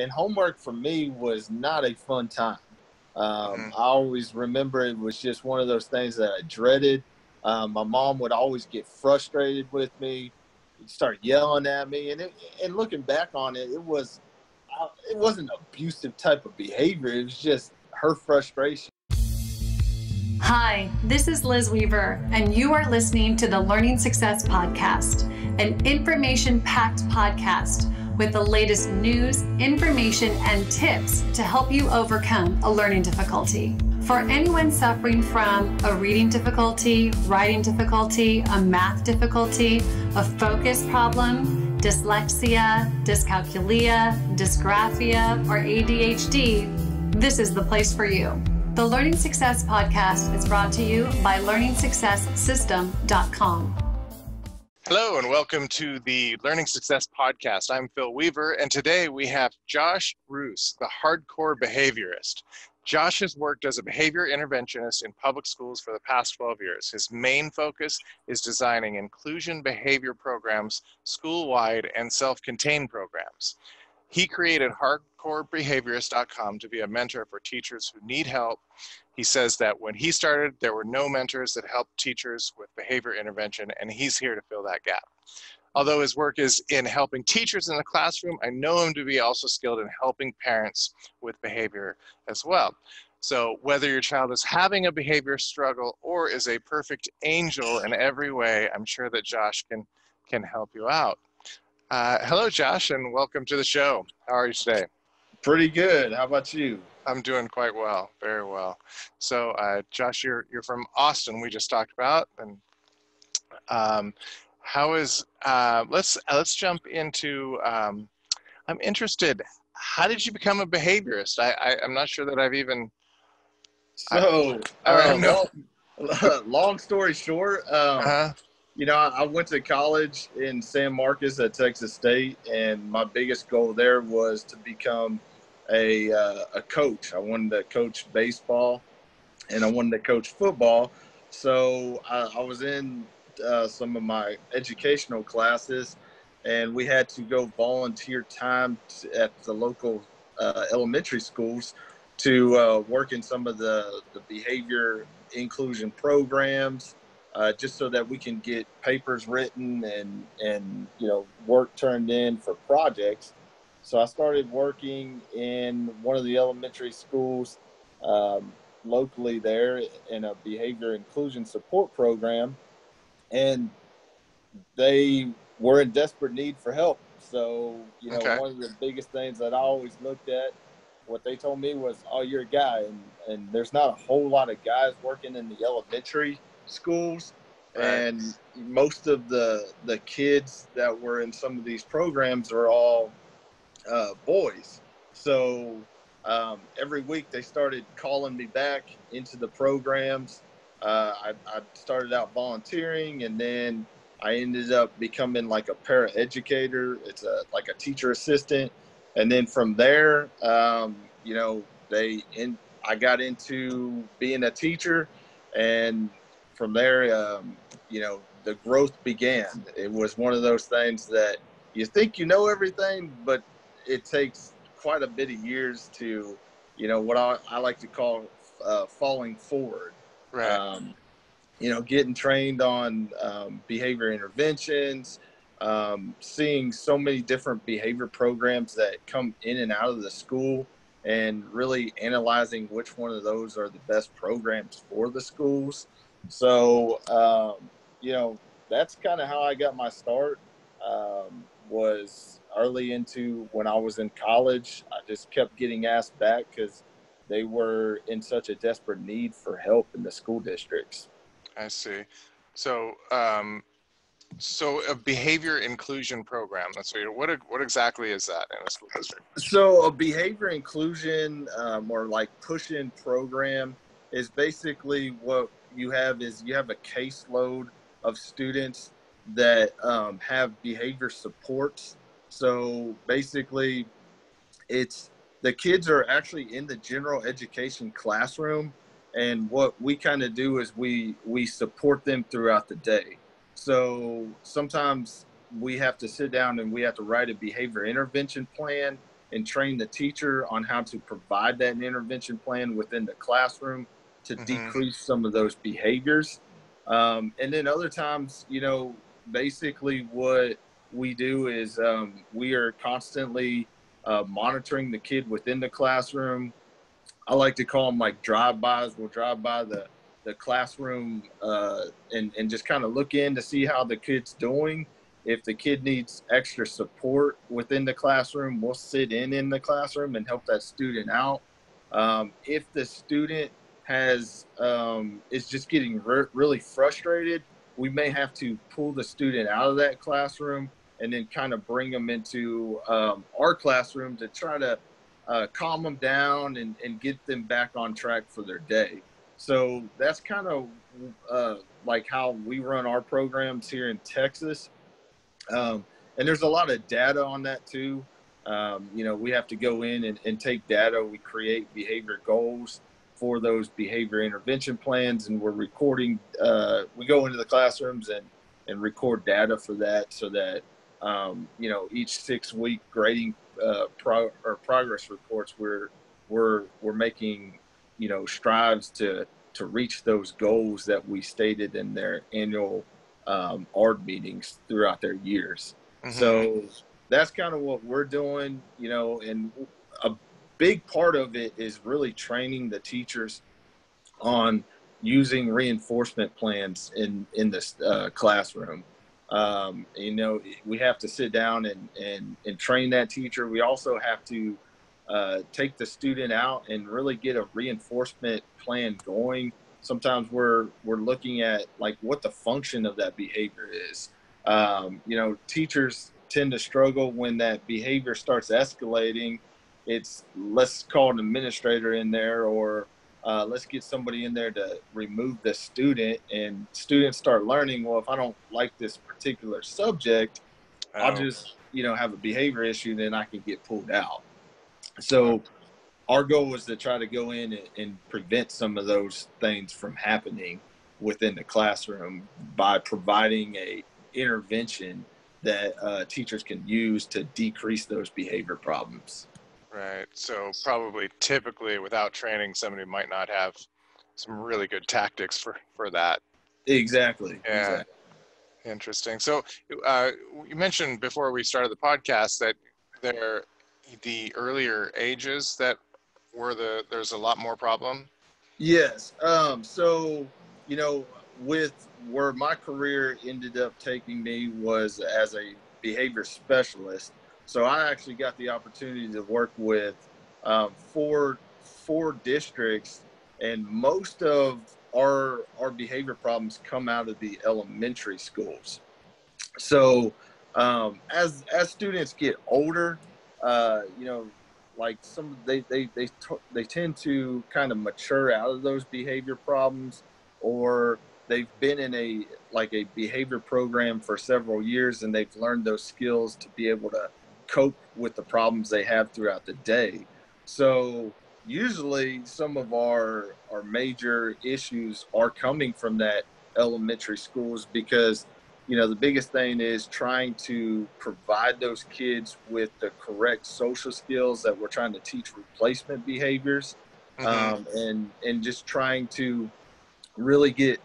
and homework for me was not a fun time. I always remember it was just one of those things that I dreaded. My mom would always get frustrated with me, start yelling at me, and looking back on it, it wasn't abusive type of behavior. It was just her frustration. Hi, this is Liz Weaver, and you are listening to the Learning Success Podcast, an information-packed podcast with the latest news, information, and tips to help you overcome a learning difficulty. For anyone suffering from a reading difficulty, writing difficulty, a math difficulty, a focus problem, dyslexia, dyscalculia, dysgraphia, or ADHD, this is the place for you. The Learning Success Podcast is brought to you by learningsuccesssystem.com. Hello and welcome to the Learning Success Podcast. I'm Phil Weaver, and today we have Josh Ruse, the hardcore behaviorist. Josh has worked as a behavior interventionist in public schools for the past 12 years. His main focus is designing inclusion behavior programs, school-wide and self-contained programs. He created hardcorebehaviorist.com to be a mentor for teachers who need help. He says that when he started, there were no mentors that helped teachers with behavior intervention, and he's here to fill that gap. Although his work is in helping teachers in the classroom, I know him to be also skilled in helping parents with behavior as well. So whether your child is having a behavior struggle or is a perfect angel in every way, I'm sure that Josh can help you out. Hello, Josh, and welcome to the show. How are you today? Pretty good. How about you? I'm doing quite well, very well. So, Josh, you're from Austin. We just talked about, and how is? Let's jump into. I'm interested. How did you become a behaviorist? I'm not sure that I've even. So, long story short. You know, I went to college in San Marcos at Texas State, and my biggest goal there was to become a coach. I wanted to coach baseball, and I wanted to coach football. So I was in some of my educational classes, and we had to go volunteer time at the local elementary schools to work in some of the behavior inclusion programs. Just so that we can get papers written and work turned in for projects. So I started working in one of the elementary schools locally there in a behavior inclusion support program, and they were in desperate need for help. So, one of the biggest things that I always looked at, what they told me was, oh, you're a guy, and there's not a whole lot of guys working in the elementary schools. Right. And most of the kids that were in some of these programs are all boys. So every week they started calling me back into the programs. I started out volunteering, and then I ended up becoming like a paraeducator. It's like a teacher assistant. And then from there, I got into being a teacher, and from there, the growth began. It was one of those things that you think you know everything, but it takes quite a bit of years to, what I like to call falling forward. Right. Getting trained on behavior interventions, seeing so many different behavior programs that come in and out of the school, and really analyzing which one of those are the best programs for the schools. So, that's kind of how I got my start, was early into when I was in college. I just kept getting asked back because they were in such a desperate need for help in the school districts. I see. So, so a behavior inclusion program. So what exactly is that in a school district? So a behavior inclusion or like push-in program is basically what you have is you have a caseload of students that have behavior supports. So basically it's the kids are actually in the general education classroom, and what we kind of do is we support them throughout the day. So sometimes we have to sit down and we have to write a behavior intervention plan and train the teacher on how to provide that intervention plan within the classroom to decrease some of those behaviors. And then other times, basically what we do is we are constantly monitoring the kid within the classroom. I like to call them like drive-bys. We'll drive by the classroom and just kind of look in to see how the kid's doing. If the kid needs extra support within the classroom, we'll sit in the classroom and help that student out. If the student is just getting really frustrated, we may have to pull the student out of that classroom and then kind of bring them into our classroom to try to calm them down and get them back on track for their day. So that's kind of like how we run our programs here in Texas. And there's a lot of data on that too. We have to go in and take data. We create behavior goals for those behavior intervention plans, and we're recording. We go into the classrooms and record data for that, so that each 6-week grading progress reports, we're making strides to reach those goals that we stated in their annual ARD meetings throughout their years. So that's kind of what we're doing, and a big part of it is really training the teachers on using reinforcement plans in this classroom. We have to sit down and train that teacher. We also have to take the student out and really get a reinforcement plan going. Sometimes we're looking at like what the function of that behavior is. Teachers tend to struggle when that behavior starts escalating. Let's call an administrator in there, or let's get somebody in there to remove the student, and students start learning, well, if I don't like this particular subject, I'll just, have a behavior issue, then I can get pulled out. So our goal was to try to go in and prevent some of those things from happening within the classroom by providing a intervention that teachers can use to decrease those behavior problems. Right. So probably typically without training, somebody might not have some really good tactics for that. Exactly. Yeah. Exactly. Interesting. So you mentioned before we started the podcast that the earlier ages that there's a lot more problem. Yes. So, with where my career ended up taking me was as a behavior specialist. So I actually got the opportunity to work with four districts, and most of our behavior problems come out of the elementary schools. So as students get older, like they tend to kind of mature out of those behavior problems, or they've been in a behavior program for several years and they've learned those skills to be able to cope with the problems they have throughout the day. So usually some of our major issues are coming from that elementary schools, because the biggest thing is trying to provide those kids with the correct social skills that we're trying to teach replacement behaviors, and just trying to really get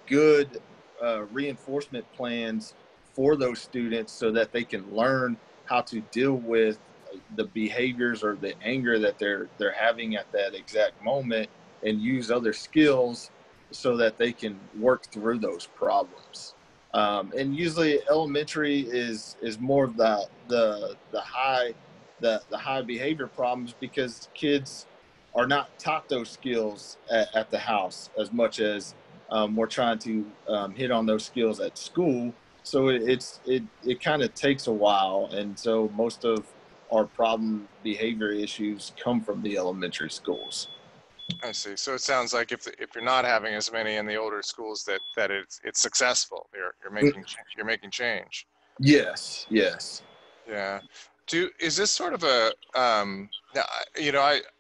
good reinforcement plans for those students so that they can learn how to deal with the behaviors or the anger that they're having at that exact moment, and use other skills so that they can work through those problems. And usually elementary is more of the high behavior problems, because kids are not taught those skills at the house as much as we're trying to hit on those skills at school. So it kind of takes a while, and so most of our problem behavior issues come from the elementary schools. I see. So it sounds like if you're not having as many in the older schools, that it's successful. You're making change. Yes. Yeah. Is this sort of a I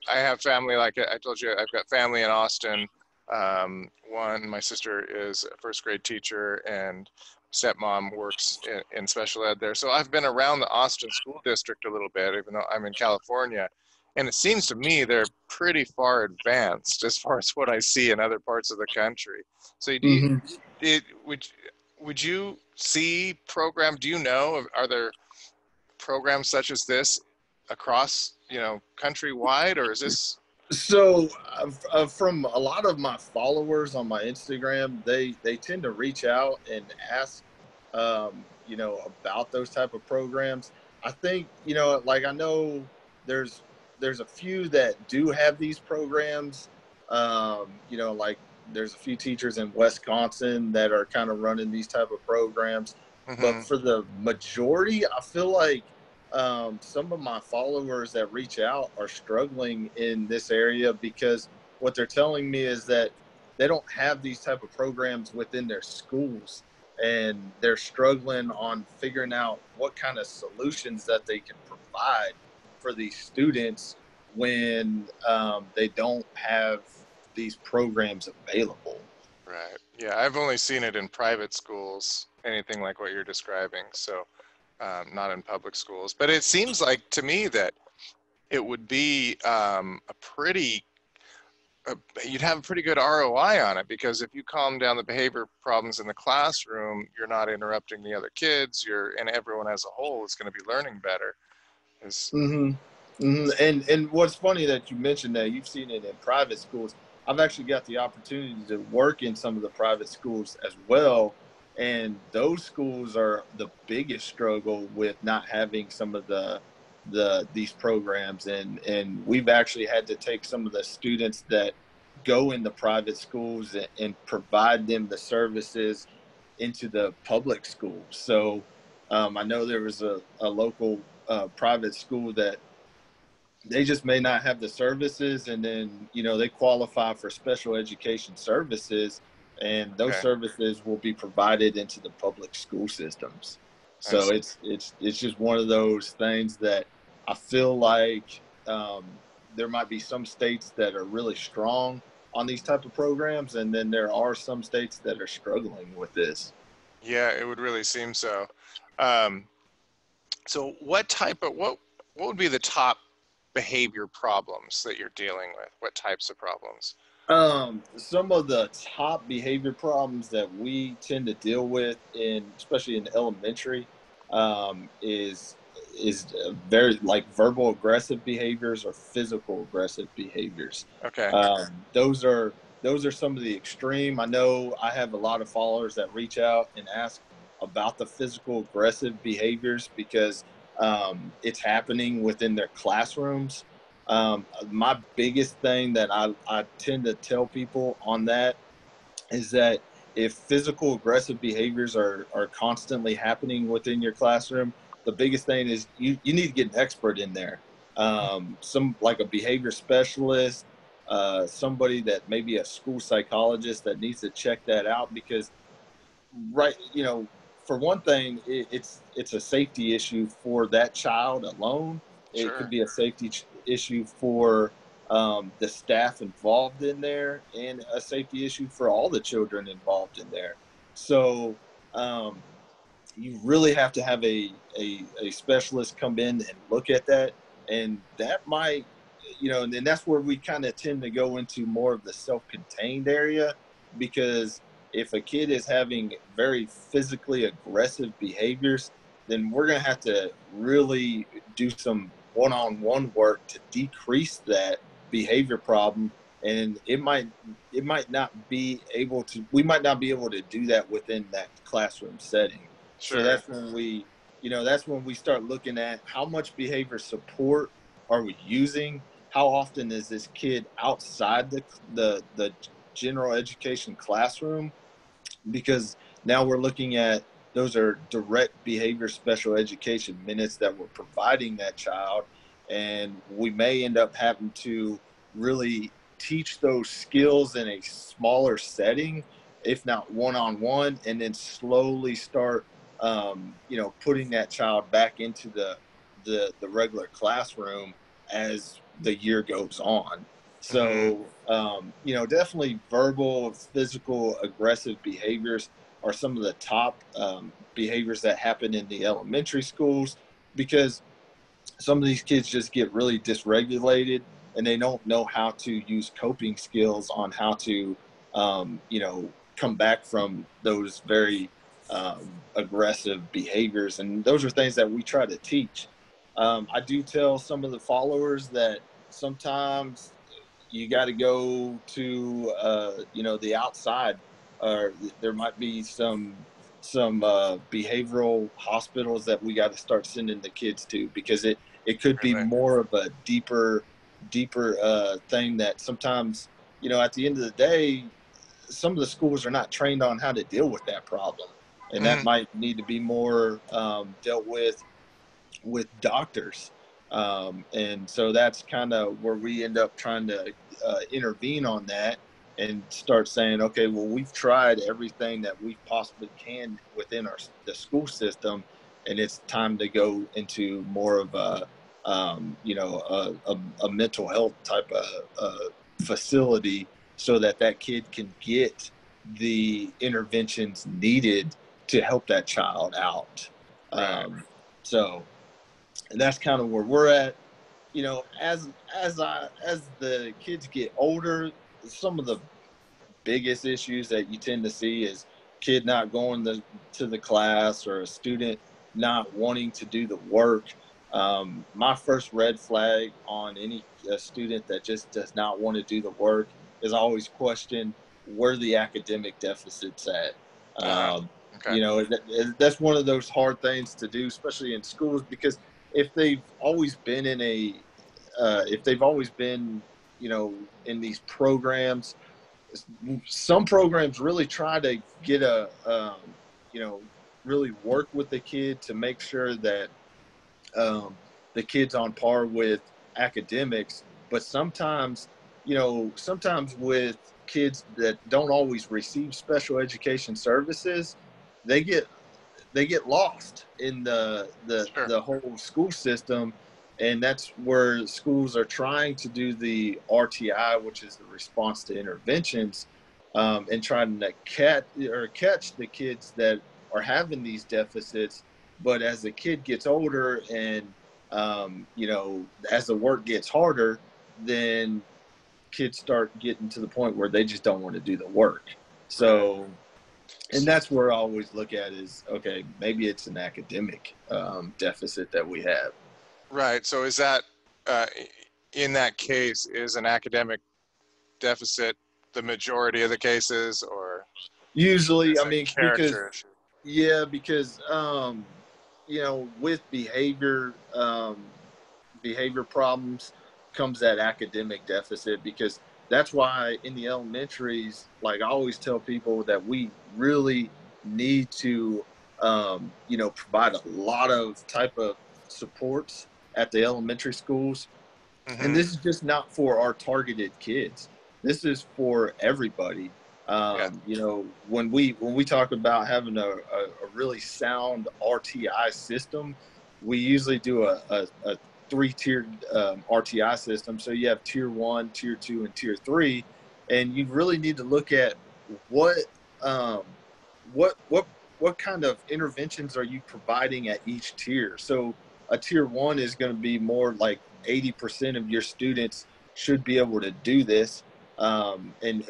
have family, like I told you, I've got family in Austin. My sister is a first grade teacher, and stepmom works in special ed there. So I've been around the Austin school district a little bit, even though I'm in California. And it seems to me they're pretty far advanced as far as what I see in other parts of the country. So would you see do you know, are there programs such as this across, countrywide, or is this? So from a lot of my followers on my Instagram, they tend to reach out and ask, about those type of programs. I think, like I know there's a few that do have these programs. Like there's a few teachers in Wisconsin that are kind of running these type of programs. But for the majority, I feel like some of my followers that reach out are struggling in this area because what they're telling me is that they don't have these type of programs within their schools, and they're struggling on figuring out what kind of solutions that they can provide for these students when they don't have these programs available. Right. Yeah, I've only seen it in private schools, anything like what you're describing. So not in public schools. But it seems like to me that it would be you'd have a pretty good ROI on it, because if you calm down the behavior problems in the classroom, you're not interrupting the other kids, and everyone as a whole is going to be learning better. And what's funny that you mentioned that you've seen it in private schools. I've actually got the opportunity to work in some of the private schools as well. And those schools are the biggest struggle with not having some of these programs. And we've actually had to take some of the students that go in the private schools and provide them the services into the public schools. So I know there was a local private school that they just may not have the services, and then they qualify for special education services, and those services will be provided into the public school systems. So it's just one of those things that I feel like there might be some states that are really strong on these type of programs, and then there are some states that are struggling with this. Yeah, it would really seem so. So what would be the top behavior problems that you're dealing with? What types of problems? Some of the top behavior problems that we tend to deal with especially in elementary, is very like verbal aggressive behaviors or physical aggressive behaviors. Okay. Those are some of the extreme. I know I have a lot of followers that reach out and ask about the physical aggressive behaviors because it's happening within their classrooms. My biggest thing that I tend to tell people on that is that if physical aggressive behaviors are constantly happening within your classroom, the biggest thing is you need to get an expert in there. Some like a behavior specialist, somebody that maybe a school psychologist that needs to check that out because for one thing, it's a safety issue for that child alone. Sure. It could be a safety issue for the staff involved in there, and a safety issue for all the children involved in there. So you really have to have a specialist come in and look at that, and that might, and then that's where we kind of tend to go into more of the self-contained area, because if a kid is having very physically aggressive behaviors, then we're going to have to really do some one-on-one work to decrease that behavior problem. And we might not be able to do that within that classroom setting. Sure. So that's when we start looking at how much behavior support are we using? How often is this kid outside the general education classroom? Because now we're looking at those are direct behavior special education minutes that we're providing that child, and we may end up having to really teach those skills in a smaller setting, if not one-on-one, and then slowly start putting that child back into the regular classroom as the year goes on. So, definitely verbal, physical, aggressive behaviors. are some of the top behaviors that happen in the elementary schools, because some of these kids just get really dysregulated and they don't know how to use coping skills on how to, come back from those very aggressive behaviors. And those are things that we try to teach. I do tell some of the followers that sometimes you got to go to, the outside, or there might be some behavioral hospitals that we got to start sending the kids to, because it could be more of a deeper thing that sometimes, at the end of the day, some of the schools are not trained on how to deal with that problem, and that might need to be more dealt with doctors. And so that's kind of where we end up trying to intervene on that and start saying, okay, well, we've tried everything that we possibly can within the school system, and it's time to go into more of a mental health type of facility, so that kid can get the interventions needed to help that child out. Right. So, and that's kind of where we're at. As the kids get older, some of the biggest issues that you tend to see is kid not going to the class, or a student not wanting to do the work. My first red flag on any student that just does not want to do the work is always question where the academic deficit's at. Okay. That's one of those hard things to do, especially in schools, because if they've always been in these programs, some programs really try to get really work with the kid to make sure that the kid's on par with academics. But sometimes with kids that don't always receive special education services, they get lost in the whole school system. And that's where schools are trying to do the RTI, which is the response to interventions, and trying to catch the kids that are having these deficits. But as the kid gets older and as the work gets harder, then kids start getting to the point where they just don't want to do the work. So, and that's where I always look at is, okay, maybe it's an academic deficit that we have. Right. So is that, in that case, is an academic deficit the majority of the cases, or usually, I mean, character issue? because with behavior problems comes that academic deficit, because that's why in the elementaries, like I always tell people that we really need to provide a lot of type of supports at the elementary schools. And this is just not for our targeted kids. This is for everybody. When we talk about having a really sound RTI system, we usually do a three-tiered RTI system. So you have tier 1, tier 2, and tier 3, and you really need to look at what kind of interventions are you providing at each tier. So a tier 1 is going to be more like 80% of your students should be able to do this and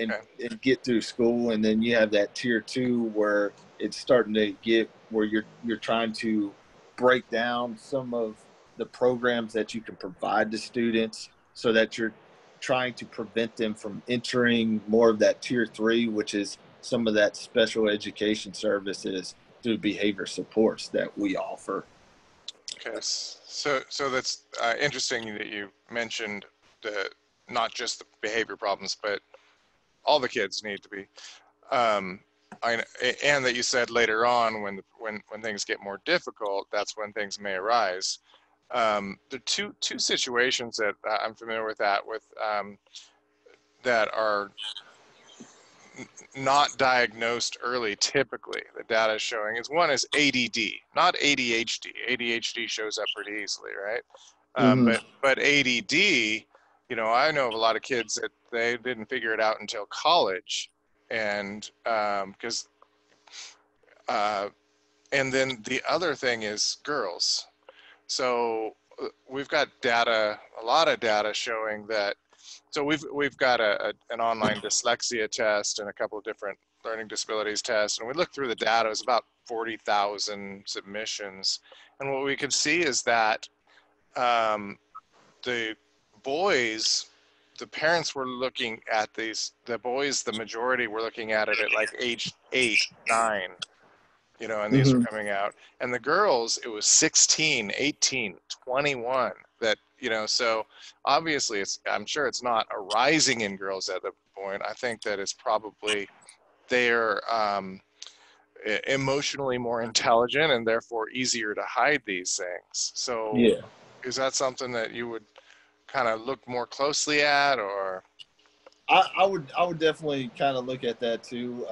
get through school. And then you have that tier 2 where it's starting to get where you're trying to break down some of the programs that you can provide to students, so that you're trying to prevent them from entering more of that tier 3, which is some of that special education services through behavior supports that we offer. Okay, so that's interesting that you mentioned not just the behavior problems, but all the kids need to be, and that you said later on when things get more difficult, that's when things may arise. There are two situations that I'm familiar with that are not diagnosed early. Typically, the data is showing one is ADD, not ADHD. ADHD shows up pretty easily, right? But ADD, I know of a lot of kids that they didn't figure it out until college, and because And then the other thing is girls. So we've got data, a lot of data showing that. So we've got an online dyslexia test and a couple of different learning disabilities tests, and we looked through the data. It was about 40,000 submissions, and what we could see is that the boys, the parents were looking at these. The boys, the majority were looking at it at like age 8, 9. And these were coming out. And the girls, it was 16, 18, 21 that, so obviously I'm sure it's not arising in girls at the point. I think that it's probably they're emotionally more intelligent and therefore easier to hide these things. So yeah, is that something that you would kind of look more closely at, or? I would definitely kind of look at that too.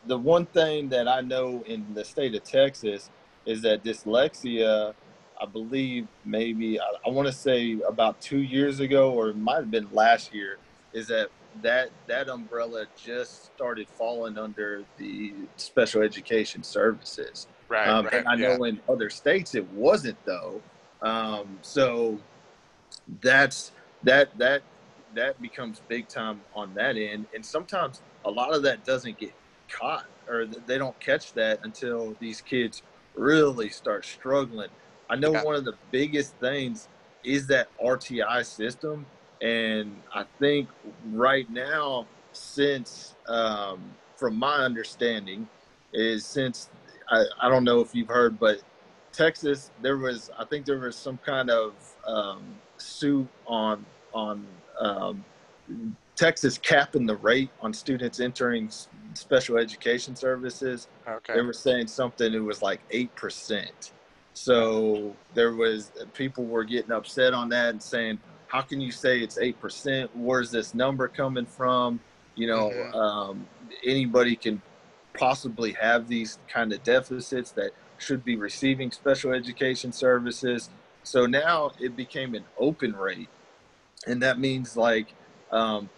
The one thing that I know in the state of Texas is that dyslexia, I believe maybe, I want to say about 2 years ago, or it might have been last year, is that umbrella just started falling under the special education services. Right, And I know in other states it wasn't though. So that's that becomes big time on that end. And sometimes a lot of that doesn't get caught, or they don't catch that until these kids really start struggling. I know one of the biggest things is that RTI system. And I think right now, since, from my understanding, is since I don't know if you've heard, but Texas, I think there was some kind of suit on um, Texas capping the rate on students entering special education services. Okay. They were saying something, it was like 8%. So people were getting upset on that and saying, how can you say it's 8%? Where's this number coming from? Anybody can possibly have these kind of deficits that should be receiving special education services. So now it became an open rate. And that means like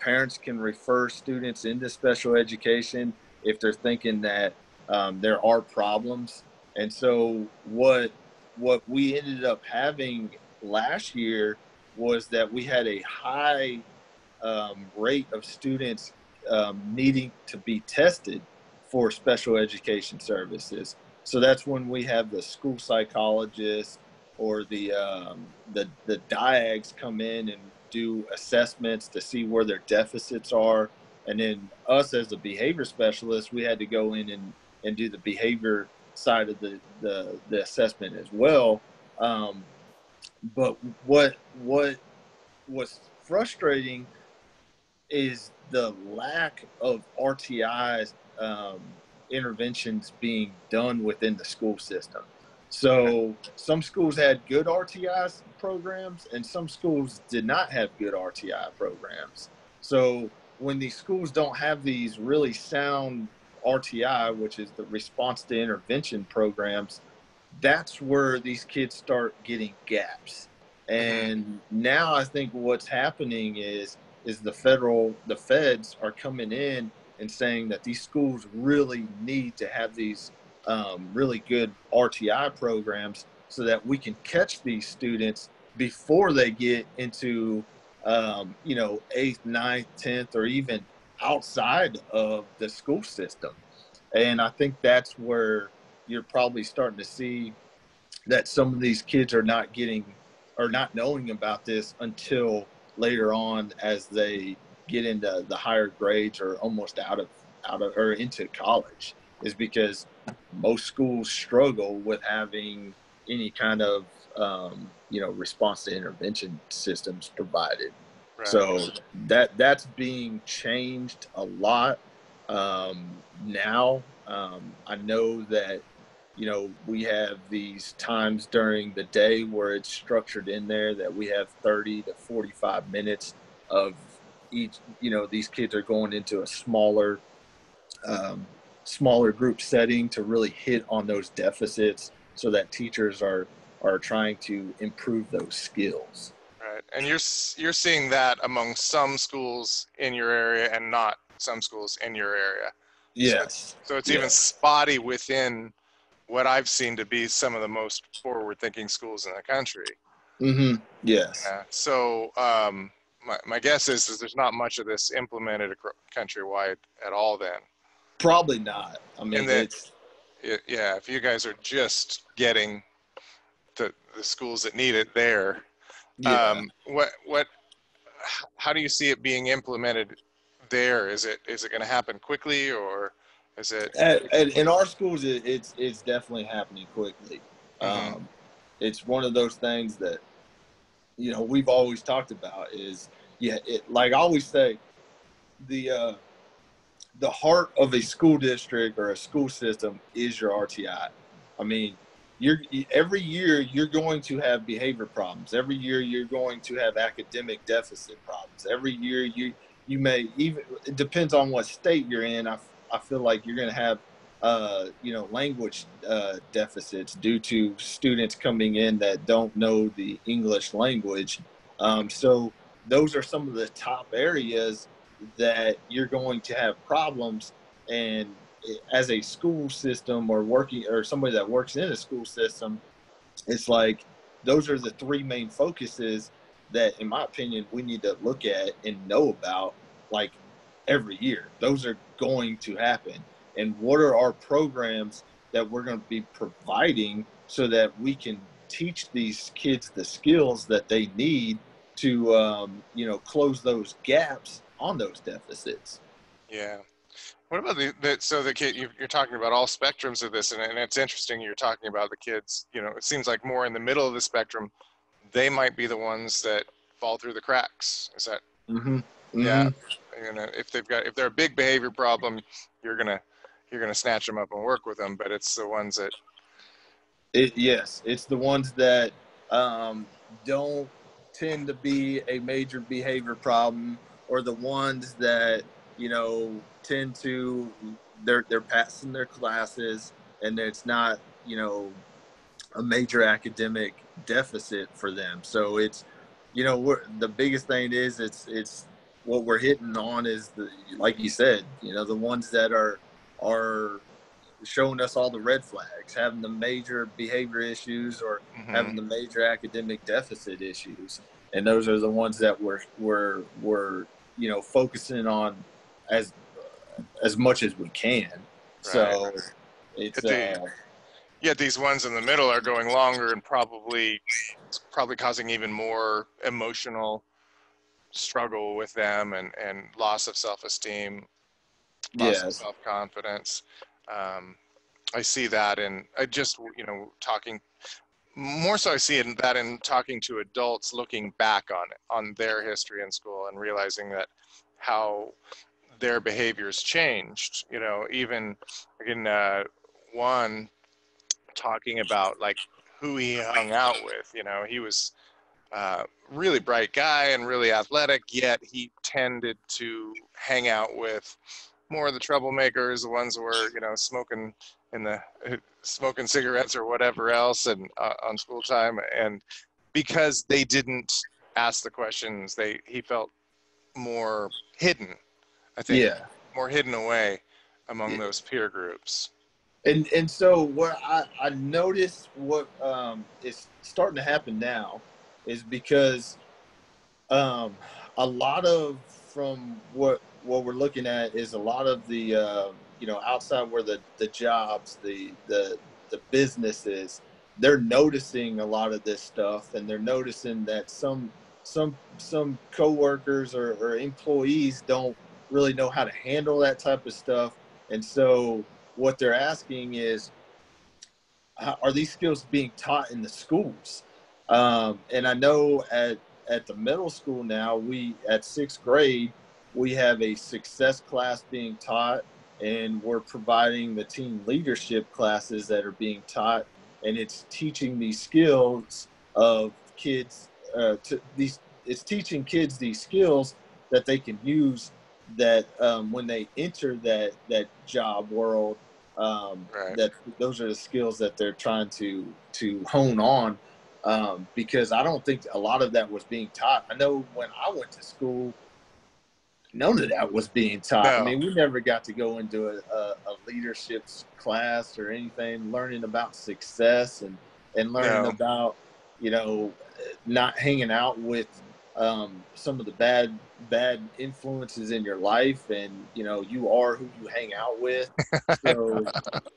parents can refer students into special education if they're thinking that there are problems. And so what we ended up having last year was that we had a high rate of students needing to be tested for special education services. So that's when we have the school psychologists or the DIAGs come in and do assessments to see where their deficits are. And then us as a behavior specialist, we had to go in and do the behavior side of the assessment as well. But what was frustrating is the lack of RTI interventions being done within the school system. So some schools had good RTI programs and some schools did not have good RTI programs. So when these schools don't have these really sound RTI, which is the response to intervention programs, that's where these kids start getting gaps. And now I think what's happening is the feds are coming in and saying that these schools really need to have these really good RTI programs so that we can catch these students before they get into 8th, 9th, 10th, or even outside of the school system. And I think that's where you're probably starting to see that some of these kids are not knowing about this until later on as they get into the higher grades or almost out of or into college, is because most schools struggle with having any kind of response to intervention systems provided. Right. So that's being changed a lot now. I know that we have these times during the day where it's structured in there that we have 30 to 45 minutes of each, these kids are going into a smaller group setting to really hit on those deficits so that teachers are trying to improve those skills. Right. And you're seeing that among some schools in your area and not some schools in your area. Yes. So it's even spotty within what I've seen to be some of the most forward-thinking schools in the country. Mm-hmm. Yes. Yeah. So my guess is there's not much of this implemented countrywide at all then. Probably not. I mean, yeah, if you guys are just getting the schools that need it there, how do you see it being implemented there? Is it going to happen quickly, or is it? In our schools, it's definitely happening quickly. Mm-hmm. It's one of those things that, we've always talked about is, like I always say, the heart of a school district or a school system is your RTI. I mean, every year you're going to have behavior problems. Every year you're going to have academic deficit problems. Every year you may, even, it depends on what state you're in. I feel like you're going to have language deficits due to students coming in that don't know the English language. So those are some of the top areas that you're going to have problems. And as a school system or somebody that works in a school system, it's like those are the three main focuses that, in my opinion, we need to look at and know about, like, every year. Those are going to happen. And what are our programs that we're going to be providing so that we can teach these kids the skills that they need to, close those gaps on those deficits? Yeah. What about so the kid, you're talking about all spectrums of this, and it's interesting you're talking about the kids, it seems like more in the middle of the spectrum, they might be the ones that fall through the cracks. Is that? Mm-hmm. Mm-hmm. Yeah. If they're a big behavior problem, you're gonna snatch them up and work with them, but it's the ones that. Yes, it's the ones that don't tend to be a major behavior problem, or the ones that tend to they're passing their classes, and it's not a major academic deficit for them. So it's the biggest thing is it's what we're hitting on is like you said, the ones that are showing us all the red flags, having the major behavior issues or Mm-hmm. having the major academic deficit issues. And those are the ones that we're focusing on as much as we can. Right. So it's yet these ones in the middle are going longer and probably causing even more emotional struggle with them and loss of self-esteem, loss of self-confidence. I see that, and I just talking more so. I see that in talking to adults, looking back on their history in school and realizing that how their behaviors changed. Even again, one talking about like who he hung out with. He was really bright guy and really athletic, yet he tended to hang out with more of the troublemakers, the ones who were smoking cigarettes or whatever else, and on school time. And because they didn't ask the questions, he felt more hidden. I think more hidden away among those peer groups. And so what I noticed what is starting to happen now is because a lot of, from what we're looking at, is a lot of the outside where the jobs, the businesses, they're noticing a lot of this stuff, and they're noticing that some coworkers or employees don't really know how to handle that type of stuff. And so what they're asking is, are these skills being taught in the schools? And I know at the middle school now, at 6th grade, we have a success class being taught, and we're providing the team leadership classes that are being taught, and it's teaching these skills of kids it's teaching kids these skills that they can use that when they enter that job world, right. that those are the skills that they're trying to hone on, because I don't think a lot of that was being taught. I know when I went to school, none of that was being taught. I No. mean, we never got to go into a leadership class or anything, learning about success and learning No. about, you know, not hanging out with some of the bad influences in your life, and you know, you are who you hang out with. So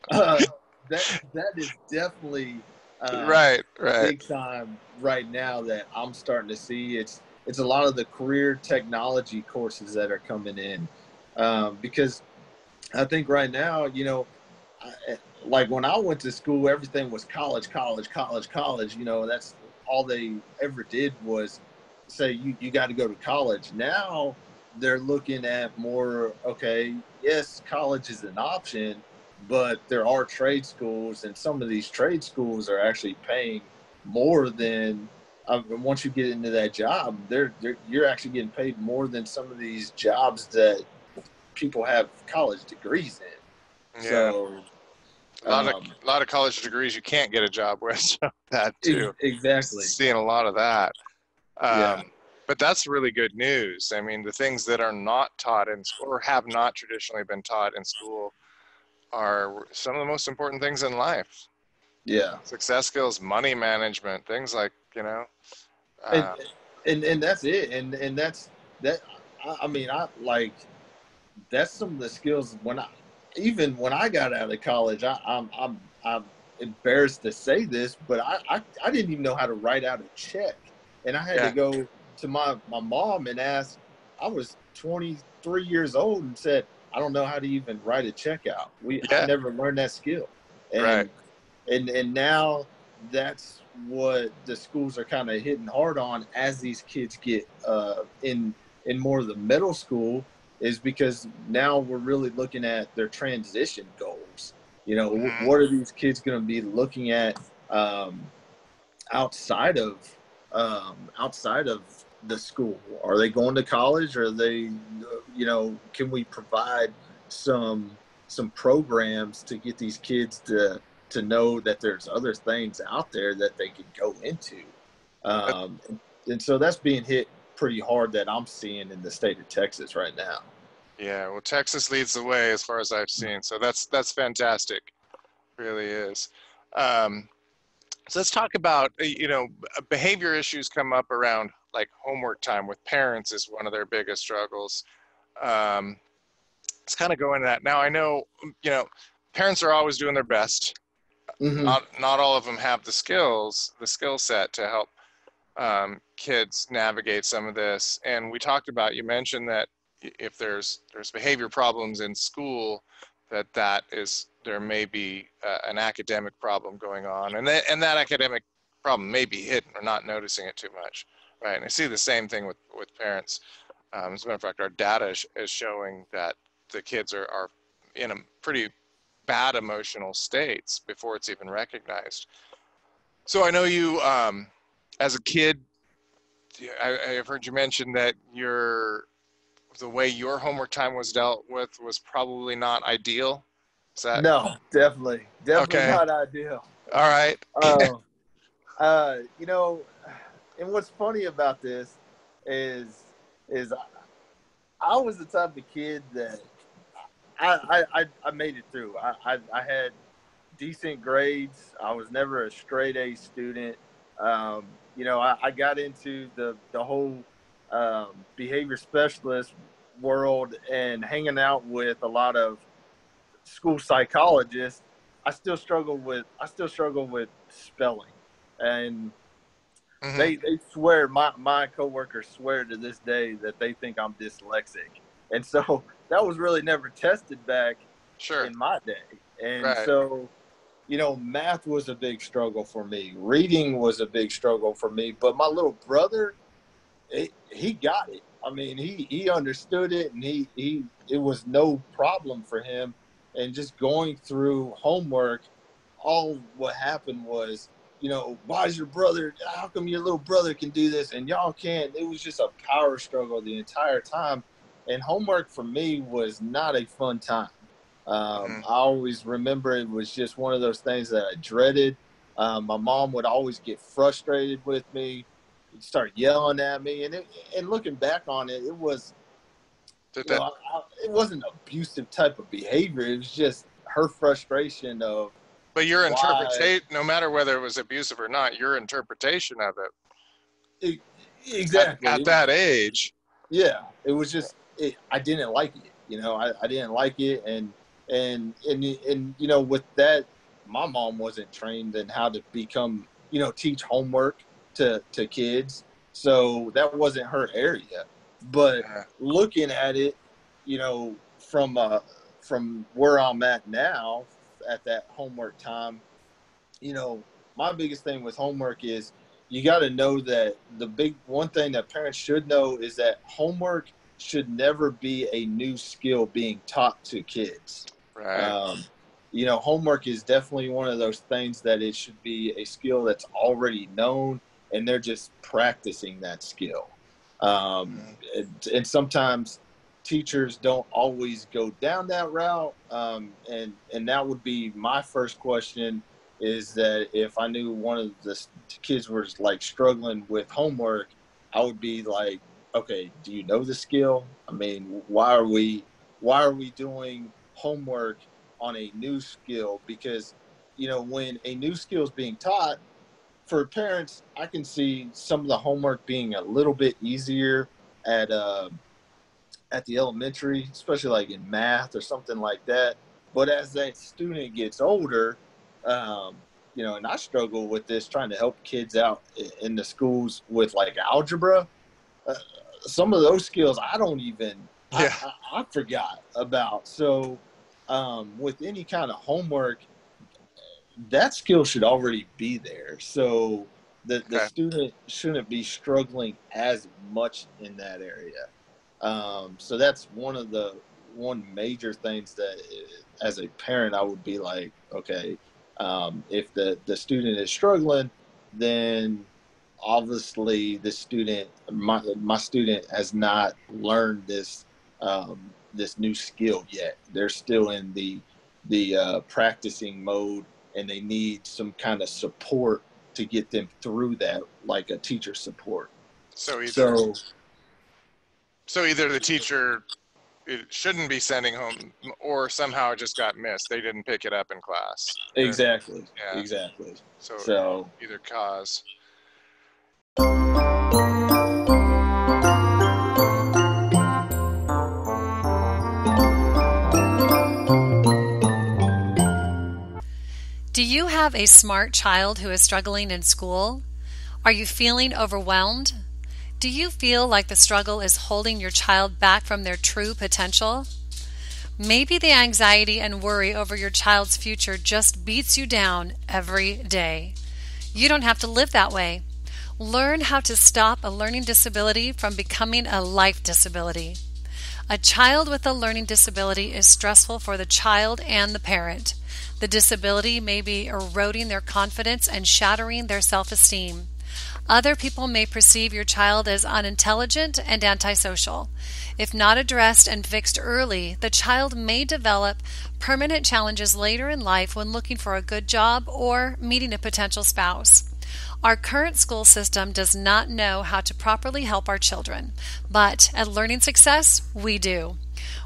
that is definitely Right. big time right now that I'm starting to see. It's a lot of the career technology courses that are coming in, because I think right now, you know, like when I went to school, everything was college, college, college, college. You know, that's all they ever did was say you got to go to college. Now they're looking at more, okay, yes, college is an option, but there are trade schools, and some of these trade schools are actually paying more than once you get into that job, you're actually getting paid more than some of these jobs that people have college degrees in. Yeah. So A lot of college degrees you can't get a job with. So that too. exactly. Seeing a lot of that. Yeah. But that's really good news. I mean, the things that are not taught in school or have not traditionally been taught in school are some of the most important things in life. Yeah. Success skills, money management, things like, you know. And that's it. And that's that. I mean, I like that's some of the skills even when I got out of college, I'm embarrassed to say this, but I didn't even know how to write out a check. And I had to go to my mom and ask. I was 23 years old and said, I don't know how to even write a check out. I never learned that skill. And and now that's what the schools are kind of hitting hard on as these kids get in more of the middle school, is because now we're really looking at their transition goals. You know, what are these kids going to be looking at outside of the school? Are they going to college? Or are they, you know, can we provide some programs to get these kids to know that there's other things out there that they could go into? And so that's being hit pretty hard that I'm seeing in the state of Texas right now. Yeah, well, Texas leads the way as far as I've seen. So that's fantastic. It really is. So let's talk about, you know, behavior issues come up around like homework time with parents is one of their biggest struggles. Let's kind of go into that. Now, I know, you know, parents are always doing their best. Mm-hmm. Not all of them have the skill set to help kids navigate some of this. And we talked about, you mentioned that if there's behavior problems in school, there may be an academic problem going on, and that academic problem may be hidden or not noticing it too much, right? And I see the same thing with parents. As a matter of fact, our data is showing that the kids are in a pretty bad emotional states before it's even recognized. So I know you, as a kid, I've heard you mention that the way your homework time was dealt with was probably not ideal. Is that? No, definitely Okay. not ideal. All right. You know, and what's funny about this is I was the type of kid that I made it through. I had decent grades. I was never a straight A student. You know, I got into the whole behavior specialist world and hanging out with a lot of school psychologists. I still struggle with spelling, and they swear, my coworkers swear to this day that they think I'm dyslexic, and so that was really never tested back in my day. And so, you know, math was a big struggle for me. Reading was a big struggle for me. But my little brother, he got it. I mean, he understood it, and it was no problem for him. And just going through homework, all what happened was, you know, why is your brother, how come your little brother can do this and y'all can't? It was just a power struggle the entire time. And homework for me was not a fun time. I always remember it was just one of those things that I dreaded. My mom would always get frustrated with me, start yelling at me. And looking back on it, It wasn't abusive type of behavior. It was just her frustration of. But your interpretation, no matter whether it was abusive or not, your interpretation of it. Exactly. At that age. Yeah, it was just I didn't like it. I didn't like it, and with that, my mom wasn't trained in how to become teach homework to kids, so that wasn't her area. But looking at it, from where I'm at now, at that homework time, my biggest thing with homework is you got to know that the big one thing that parents should know is that homework should never be a new skill being taught to kids. Right. Homework is definitely one of those things that it should be a skill that's already known, and they're just practicing that skill. And sometimes teachers don't always go down that route. And that would be my first question, is that if I knew one of the kids was like struggling with homework, I would be like, okay, do you know the skill? I mean, why are we doing homework on a new skill? Because, when a new skill is being taught, for parents, I can see some of the homework being a little bit easier at the elementary, especially like in math or something like that. But as that student gets older, and I struggle with this, trying to help kids out in the schools with like algebra. Some of those skills I don't even, I forgot about. So with any kind of homework, that skill should already be there. So the student shouldn't be struggling as much in that area. So that's one major things that as a parent, I would be like, okay, if the student is struggling, then obviously the student, my student has not learned this new skill yet. They're still in the practicing mode, and they need some kind of support to get them through that, like a teacher support. So either the teacher shouldn't be sending home, or somehow it just got missed. They didn't pick it up in class. Exactly. Yeah. Exactly. So either cause. Do you have a smart child who is struggling in school? Are you feeling overwhelmed? Do you feel like the struggle is holding your child back from their true potential? Maybe the anxiety and worry over your child's future just beats you down every day. You don't have to live that way. Learn how to stop a learning disability from becoming a life disability. A child with a learning disability is stressful for the child and the parent. The disability may be eroding their confidence and shattering their self-esteem. Other people may perceive your child as unintelligent and antisocial. If not addressed and fixed early, the child may develop permanent challenges later in life when looking for a good job or meeting a potential spouse. Our current school system does not know how to properly help our children, but at Learning Success, we do.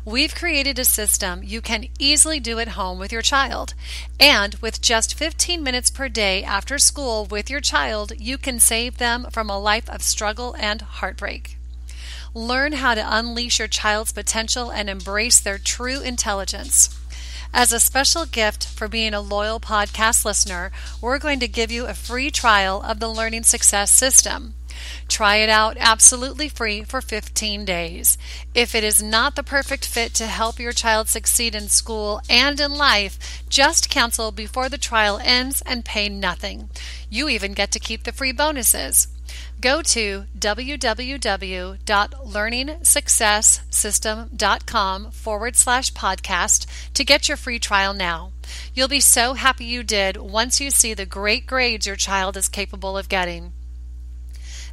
We've created a system you can easily do at home with your child, and with just 15 minutes per day after school with your child, you can save them from a life of struggle and heartbreak. Learn how to unleash your child's potential and embrace their true intelligence. As a special gift for being a loyal podcast listener, we're going to give you a free trial of the Learning Success system. Try it out absolutely free for 15 days. If it is not the perfect fit to help your child succeed in school and in life, just cancel before the trial ends and pay nothing. You even get to keep the free bonuses. Go to www.learningsuccesssystem.com/podcast to get your free trial now. You'll be so happy you did once you see the great grades your child is capable of getting.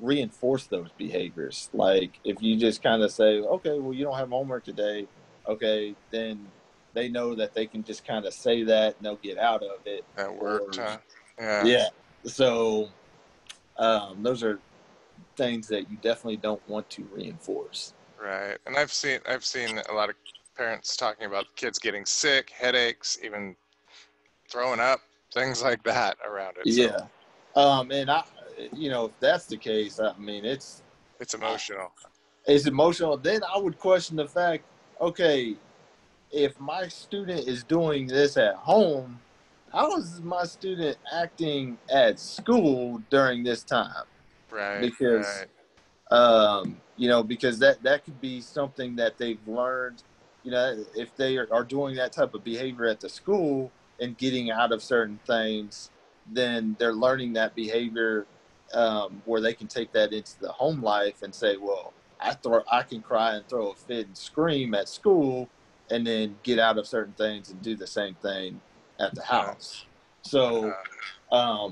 reinforce those behaviors. Like if you just kind of say, okay, well, you don't have homework today. Okay, then they know that they can just kind of say that and they'll get out of it. That worked, huh? Yeah. So those are things that you definitely don't want to reinforce. Right. And I've seen a lot of parents talking about kids getting sick, headaches, even throwing up, things like that around it. Yeah. And if that's the case, I mean, it's emotional. It's emotional. Then I would question the fact, okay, if my student is doing this at home, how is my student acting at school during this time? Right. Because, because that could be something that they've learned, if they are doing that type of behavior at the school and getting out of certain things, then they're learning that behavior where they can take that into the home life and say, well, I can cry and throw a fit and scream at school and then get out of certain things and do the same thing at the house. So I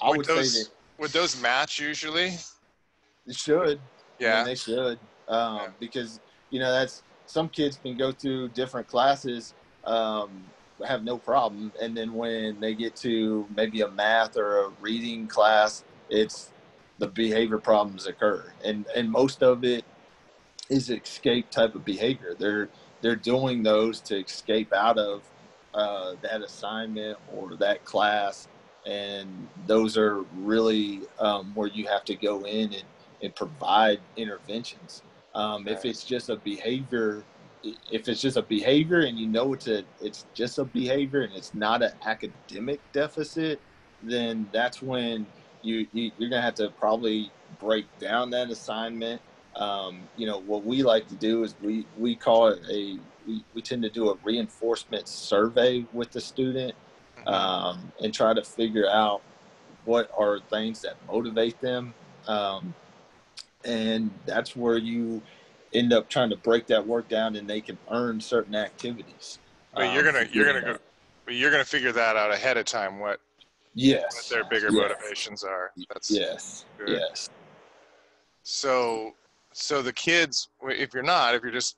would say that. Would those match usually? They should. Yeah. I mean, they should. Because, that's some kids can go through different classes, have no problem. And then when they get to maybe a math or a reading class, it's the behavior problems occur. And most of it is escape type of behavior. They're doing those to escape out of that assignment or that class. And those are really where you have to go in and provide interventions. If it's just a behavior, and it's just a behavior and it's not an academic deficit, then that's when you're going to have to probably break down that assignment. What we like to do is we call it we tend to do a reinforcement survey with the student, and try to figure out what are things that motivate them. And that's where you end up trying to break that work down and they can earn certain activities. But you're gonna figure that out ahead of time. What their bigger motivations are. That's good. Yes. So the kids, if you're just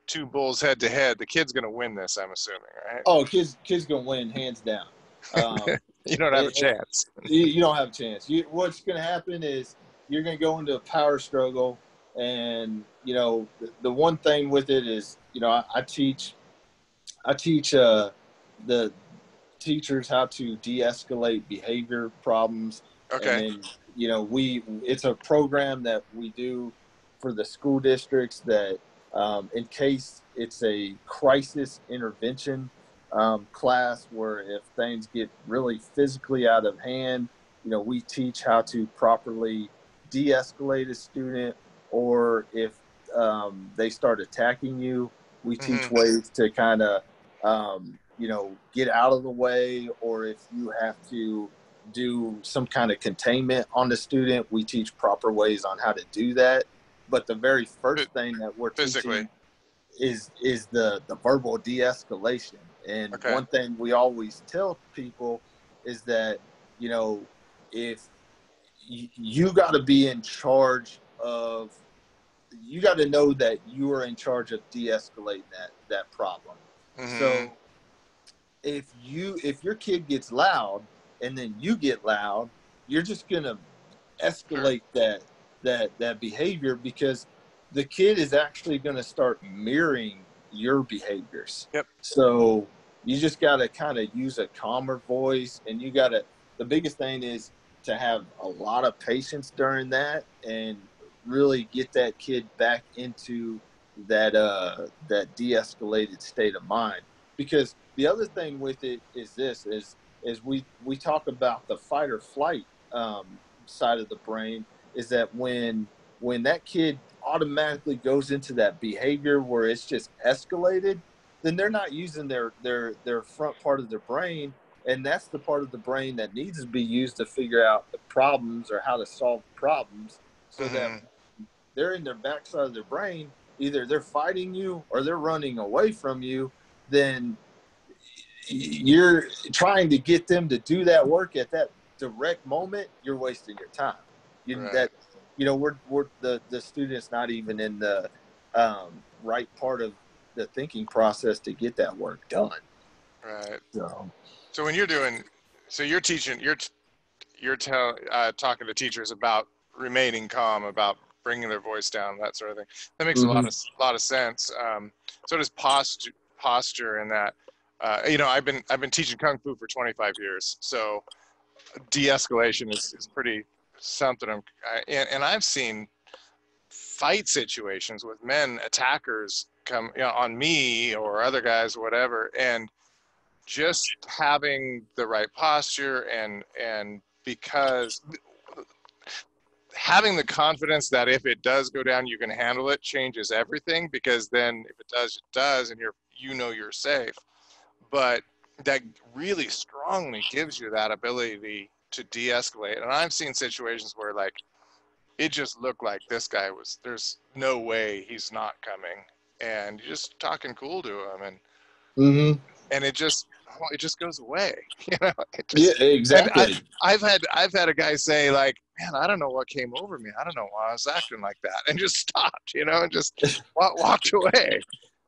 two bulls head to head, the kid's gonna win this, I'm assuming, right? Oh, kids gonna win hands down. You don't have a chance. You don't have a chance. What's gonna happen is you're gonna go into a power struggle, and the one thing with it is I teach the teachers how to de-escalate behavior problems. Okay. And it's a program that we do for the school districts that in case it's a crisis intervention class where if things get really physically out of hand, we teach how to properly de-escalate a student, or if they start attacking you, we teach ways to kind of get out of the way, or if you have to do some kind of containment on the student, we teach proper ways on how to do that. But the very first thing that we're teaching is the verbal de-escalation. And one thing we always tell people is that, if you got to be in charge of, you got to know that you are in charge of de-escalating that problem. So if your kid gets loud and then you get loud, you're just going to escalate that behavior, because the kid is actually going to start mirroring your behaviors. Yep. So you just got to kind of use a calmer voice, and the biggest thing is to have a lot of patience during that and really get that kid back into that de-escalated state of mind. Because the other thing with it is we talk about the fight or flight side of the brain, is that when that kid automatically goes into that behavior where it's just escalated, then they're not using their front part of their brain, and that's the part of the brain that needs to be used to figure out the problems or how to solve problems, so that they're in their backside of their brain, either they're fighting you or they're running away from you. Then you're trying to get them to do that work at that direct moment, you're wasting your time. that, we're the student's not even in the right part of the thinking process to get that work done. Right. So when you're doing, you're teaching, you're talking to teachers about remaining calm, about bringing their voice down, that sort of thing. That makes a lot of sense. So does posture and that. I've been teaching Kung Fu for 25 years, so de-escalation is pretty something. And I've seen fight situations with men attackers come on me or other guys or whatever, and just having the right posture and because having the confidence that if it does go down, you can handle it, changes everything, because then if it does, and you're safe. But that really strongly gives you that ability to de-escalate. And I've seen situations where like it just looked like this guy there's no way he's not coming, and you're just talking cool to him, and it just goes away. Yeah, exactly. And I've had a guy say like, man, I don't know what came over me. I don't know why I was acting like that, and just stopped, and just walked away.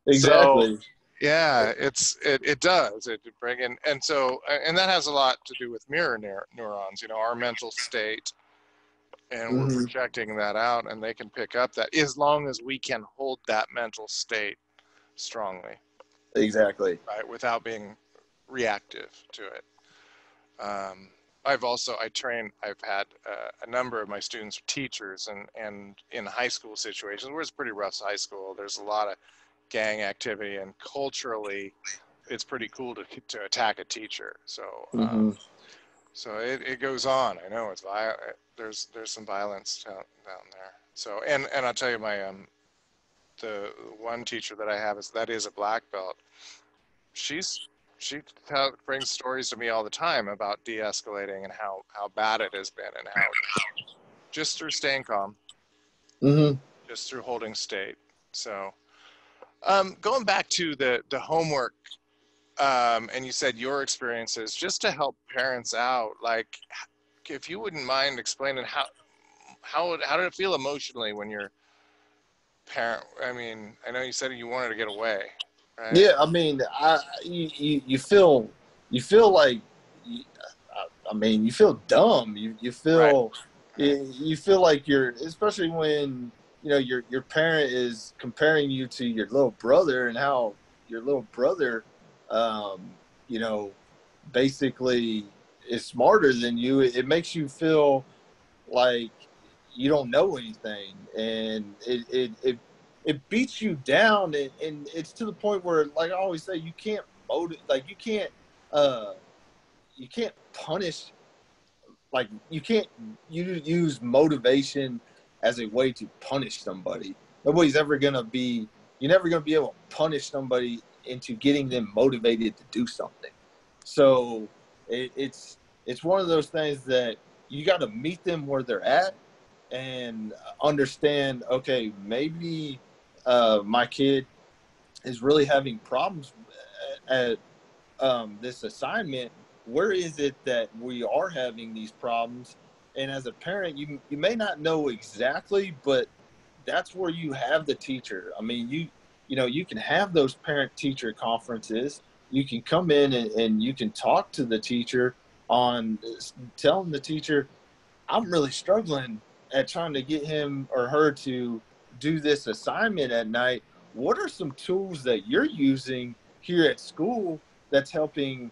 Exactly. So, yeah, it does. It bring in, and that has a lot to do with mirror neurons, our mental state, and we're projecting that out, and they can pick up that as long as we can hold that mental state strongly. Exactly. Right, without being reactive to it. I've had a number of my students are teachers, and in high school situations where it's pretty rough high school, there's a lot of gang activity, and culturally it's pretty cool to attack a teacher. So so it goes on. I know it's there's some violence down there. So and I'll tell you, my the one teacher that I have is a black belt. She brings stories to me all the time about de-escalating and how bad it has been, and how just through staying calm, just through holding state. So going back to the homework, and you said your experiences, just to help parents out, like if you wouldn't mind explaining how did it feel emotionally when your parent, I mean, I know you said you wanted to get away. Right? Yeah, I mean, you feel like, I mean, you feel dumb. You feel you feel like especially when your parent is comparing you to your little brother, and how your little brother, basically is smarter than you. It makes you feel like you don't know anything, and it beats you down, and it's to the point where, like I always say, you can't you can't punish, like you can't use motivation as a way to punish somebody. You're never gonna be able to punish somebody into getting them motivated to do something. So it's one of those things that you got to meet them where they're at, and understand, okay, maybe my kid is really having problems at this assignment. Where is it that we are having these problems? And as a parent, you may not know exactly, but that's where you have the teacher. I mean, you can have those parent-teacher conferences. You can come in and you can talk to the teacher on telling the teacher, I'm really struggling at trying to get him or her to do this assignment at night. What are some tools that you're using here at school that's helping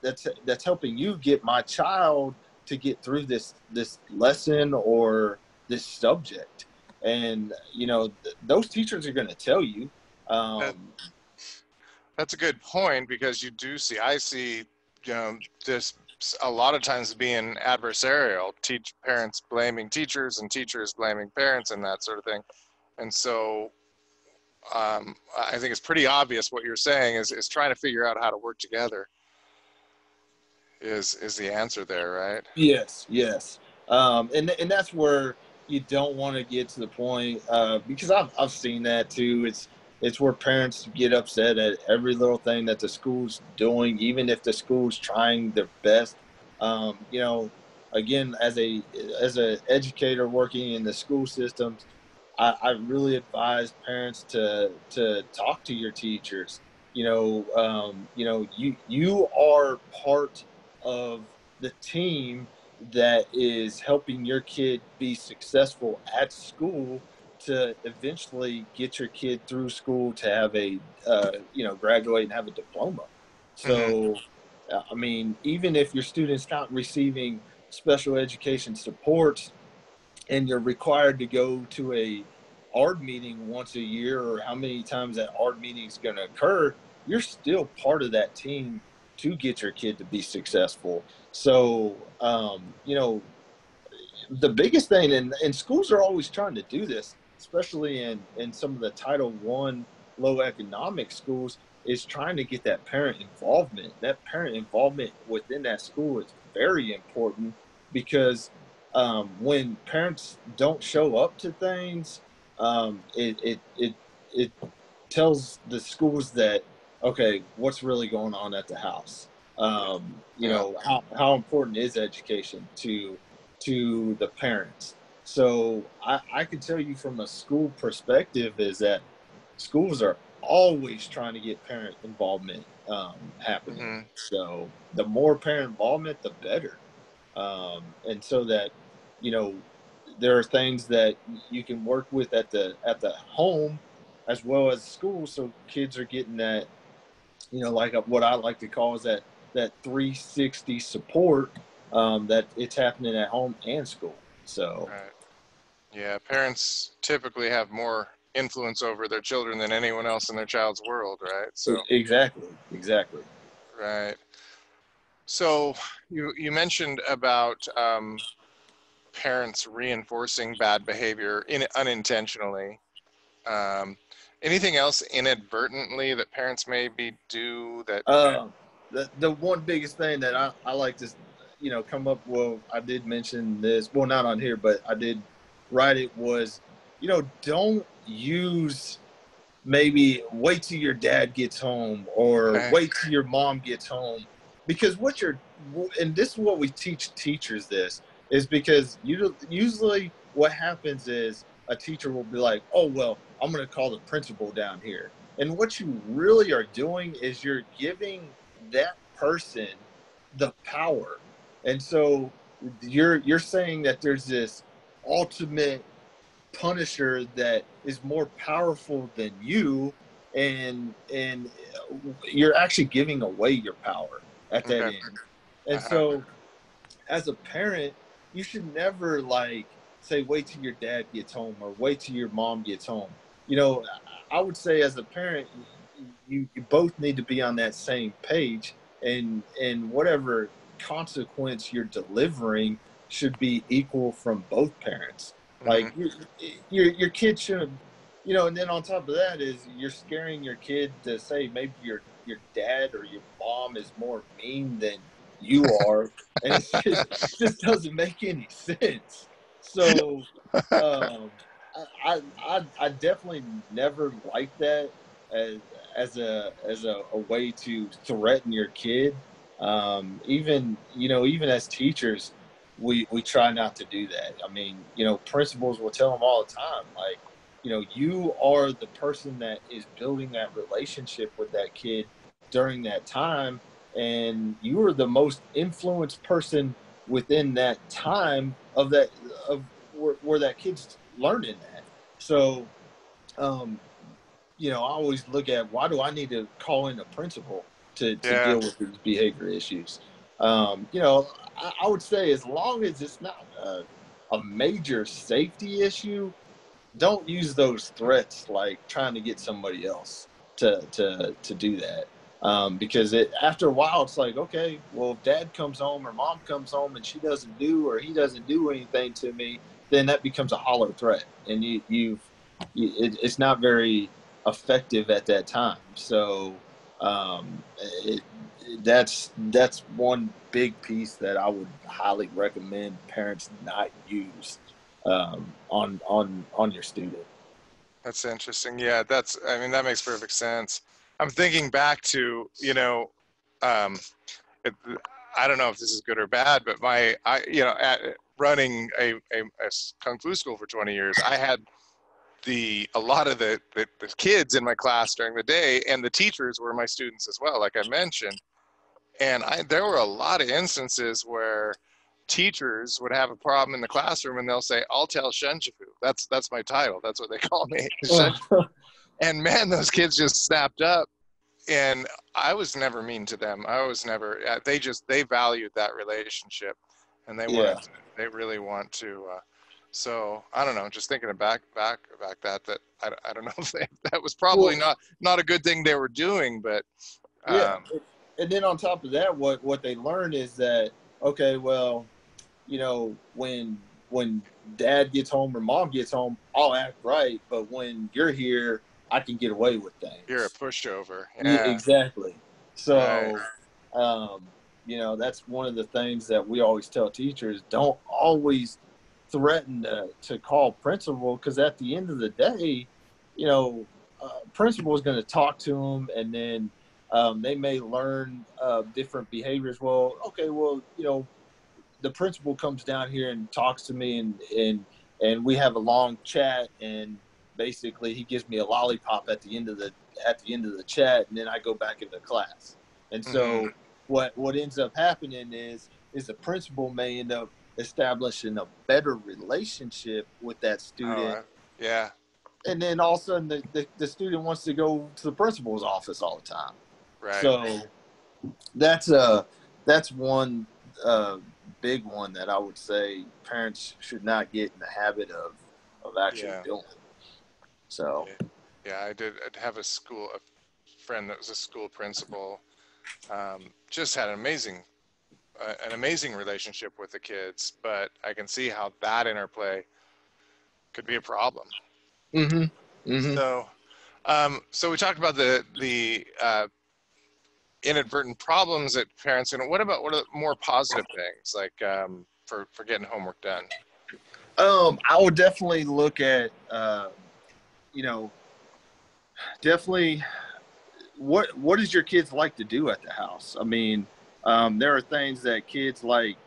that's helping you get my child to get through this lesson or this subject? And those teachers are going to tell you. That's a good point, because I see this a lot of times being adversarial, parents blaming teachers and teachers blaming parents and that sort of thing. And so I think it's pretty obvious what you're saying is trying to figure out how to work together is the answer there, right? Yes. And that's where you don't want to get to the point, because I've seen that too. It's where parents get upset at every little thing that the school's doing, even if the school's trying their best. again, as a educator working in the school systems, I really advise parents to talk to your teachers. You are part of the team that is helping your kid be successful at school to eventually get your kid through school to have a graduate and have a diploma. Mm-hmm. So I mean, even if your student's not receiving special education supports and you're required to go to a ARD meeting once a year, or how many times that ARD meeting is going to occur, you're still part of that team to get your kid to be successful. So, the biggest thing, and schools are always trying to do this, especially in some of the Title I low economic schools, is trying to get that parent involvement. That parent involvement within that school is very important because when parents don't show up to things, it tells the schools that, okay, what's really going on at the house. Yeah. How important is education to the parents. So I can tell you from a school perspective is that schools are always trying to get parent involvement happening. Mm-hmm. So the more parent involvement, the better. And so that, you know, there are things that you can work with at the home as well as school. So kids are getting that, like what I like to call is that 360 support, that it's happening at home and school. So Right. Yeah, parents typically have more influence over their children than anyone else in their child's world, right? So, exactly. right. So you mentioned about parents reinforcing bad behavior unintentionally. Um, Anything else inadvertently that parents maybe do that? Uh, the one biggest thing that I like to, come up. Well, I did mention this. Well, not on here, but I did write it. Was, don't use, maybe wait till your dad gets home or Okay. wait till your mom gets home, because and this is what we teach teachers, this is because usually what happens is a teacher will be like, oh well, I'm going to call the principal down here, and what you really are doing is you're giving that person the power. And so you're saying that there's this ultimate punisher that is more powerful than you, and you're actually giving away your power at that Okay. end. And Uh-huh. so as a parent, you should never like say wait till your dad gets home or wait till your mom gets home. I would say as a parent, you both need to be on that same page, and whatever consequence you're delivering should be equal from both parents. Mm-hmm. Like your kid shouldn't, and then on top of that is you're scaring your kid to say maybe your dad or your mom is more mean than you are, and it just doesn't make any sense. So um, I definitely never liked that as a way to threaten your kid. Even as teachers, we try not to do that. I mean, principals will tell them all the time, like, you are the person that is building that relationship with that kid during that time, and you are the most influenced person within that time of where that kid's learning that. So um I always look at, why do I need to call in a principal to Yeah. deal with these behavior issues? I would say as long as it's not a major safety issue, don't use those threats like trying to get somebody else to do that. Because after a while it's like, okay, well, if dad comes home or mom comes home and she doesn't do or he doesn't do anything to me, then that becomes a hollow threat, and it's not very effective at that time. So it, that's one big piece that I would highly recommend parents not use on your student. That's interesting. Yeah, I mean, that makes perfect sense. I'm thinking back to, um, it, I don't know if this is good or bad, but running a kung fu school for 20 years, I had a lot of the kids in my class during the day, and the teachers were my students as well, like I mentioned. And there were a lot of instances where teachers would have a problem in the classroom, and they'll say, "I'll tell Shenjifu." That's my title. That's what they call me. And man, those kids just snapped up. And I was never mean to them. I was never. They valued that relationship, and they really want to. So I don't know. Just thinking back that I don't know if that was probably not a good thing they were doing, but And then on top of that, what they learn is that, okay, well, when dad gets home or mom gets home, I'll act right, but when you're here, I can get away with things. You're a pushover. Yeah, exactly. So, that's one of the things that we always tell teachers: don't always threaten to call principal, because at the end of the day, principal is going to talk to them, and then they may learn different behaviors. Well, okay, the principal comes down here and talks to me, and we have a long chat, and basically he gives me a lollipop at the end of the chat, and then I go back into class. And so what ends up happening is the principal may end up establishing a better relationship with that student. Yeah. And then all of a sudden the student wants to go to the principal's office all the time. Right. So that's one big one that I would say parents should not get in the habit of actually doing. So I'd have a friend that was a school principal, just had an amazing relationship with the kids, but I can see how that interplay could be a problem. So we talked about the inadvertent problems that parents, what are the more positive things, like for getting homework done? I would definitely look at definitely what does your kids like to do at the house? I mean, there are things that kids like,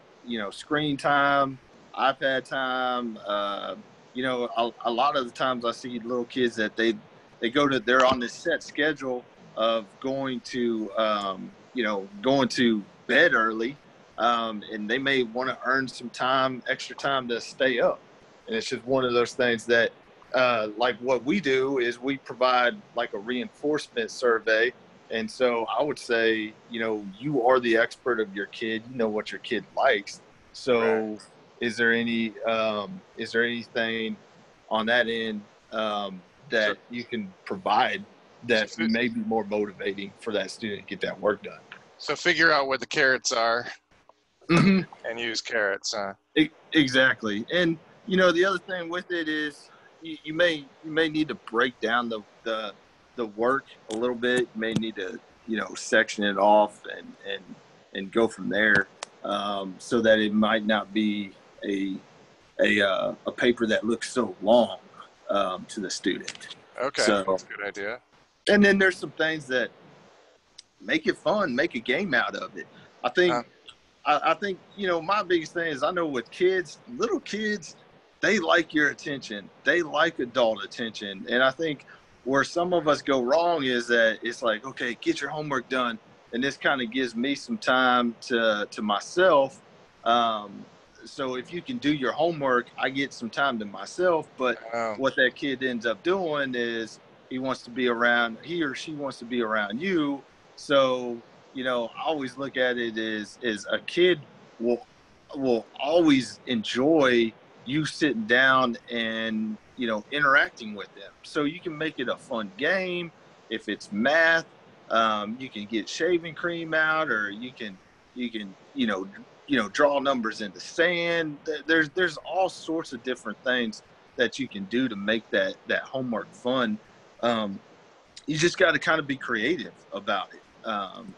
screen time, iPad time. A lot of the times I see little kids that they're on this set schedule of going to bed early, and they may want to earn some extra time to stay up. And it's just one of those things that, like what we do is we provide like a reinforcement survey. And so I would say, you are the expert of your kid. You know what your kid likes. So is there anything on that end that you can provide that may be more motivating for that student to get that work done? So figure out what the carrots are and use carrots. Exactly. And, the other thing with it is you may need to break down the work a little bit. You may need to, section it off and go from there, so that it might not be a paper that looks so long to the student. Okay, so, that's a good idea. And then there's some things that make it fun, make a game out of it. I think, my biggest thing is, I know with little kids, they like your attention. They like adult attention. And I think where some of us go wrong is that it's like, okay, get your homework done. And this kind of gives me some time to myself. So if you can do your homework, I get some time to myself. But what that kid ends up doing is he or she wants to be around you. So, I always look at it as a kid will always enjoy you sitting down and, interacting with them. So you can make it a fun game. If it's math, you can get shaving cream out, or you can draw numbers in the sand. There's all sorts of different things that you can do to make that homework fun. You just got to kind of be creative about it.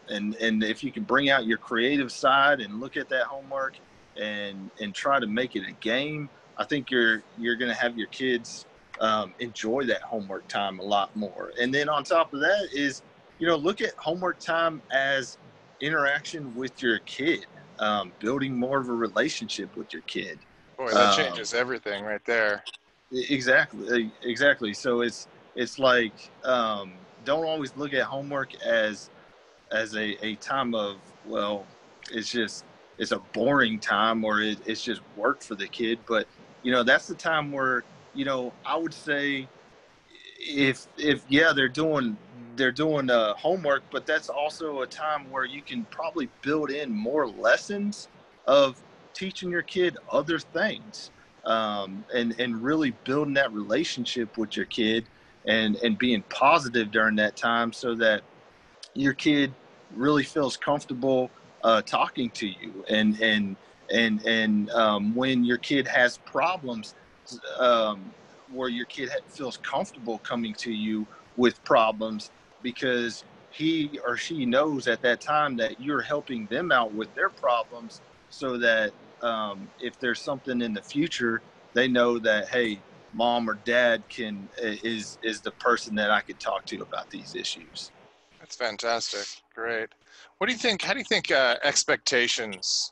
And if you can bring out your creative side and look at that homework and try to make it a game, I think you're going to have your kids enjoy that homework time a lot more. And then on top of that is, look at homework time as interaction with your kid. building more of a relationship with your kid. Boy, that changes everything right there. Exactly. So it's like, don't always look at homework as a time of, well, it's a boring time, or it's just work for the kid. But, that's the time where, I would say, if yeah, they're doing homework, but that's also a time where you can probably build in more lessons of teaching your kid other things, and really building that relationship with your kid, and being positive during that time, so that your kid really feels comfortable talking to you, and when your kid has problems, where your kid feels comfortable coming to you with problems, because he or she knows at that time that you're helping them out with their problems, so that if there's something in the future, they know that, hey, mom or dad is the person that I could talk to about these issues. That's fantastic. Great. What do you think? How do you think expectations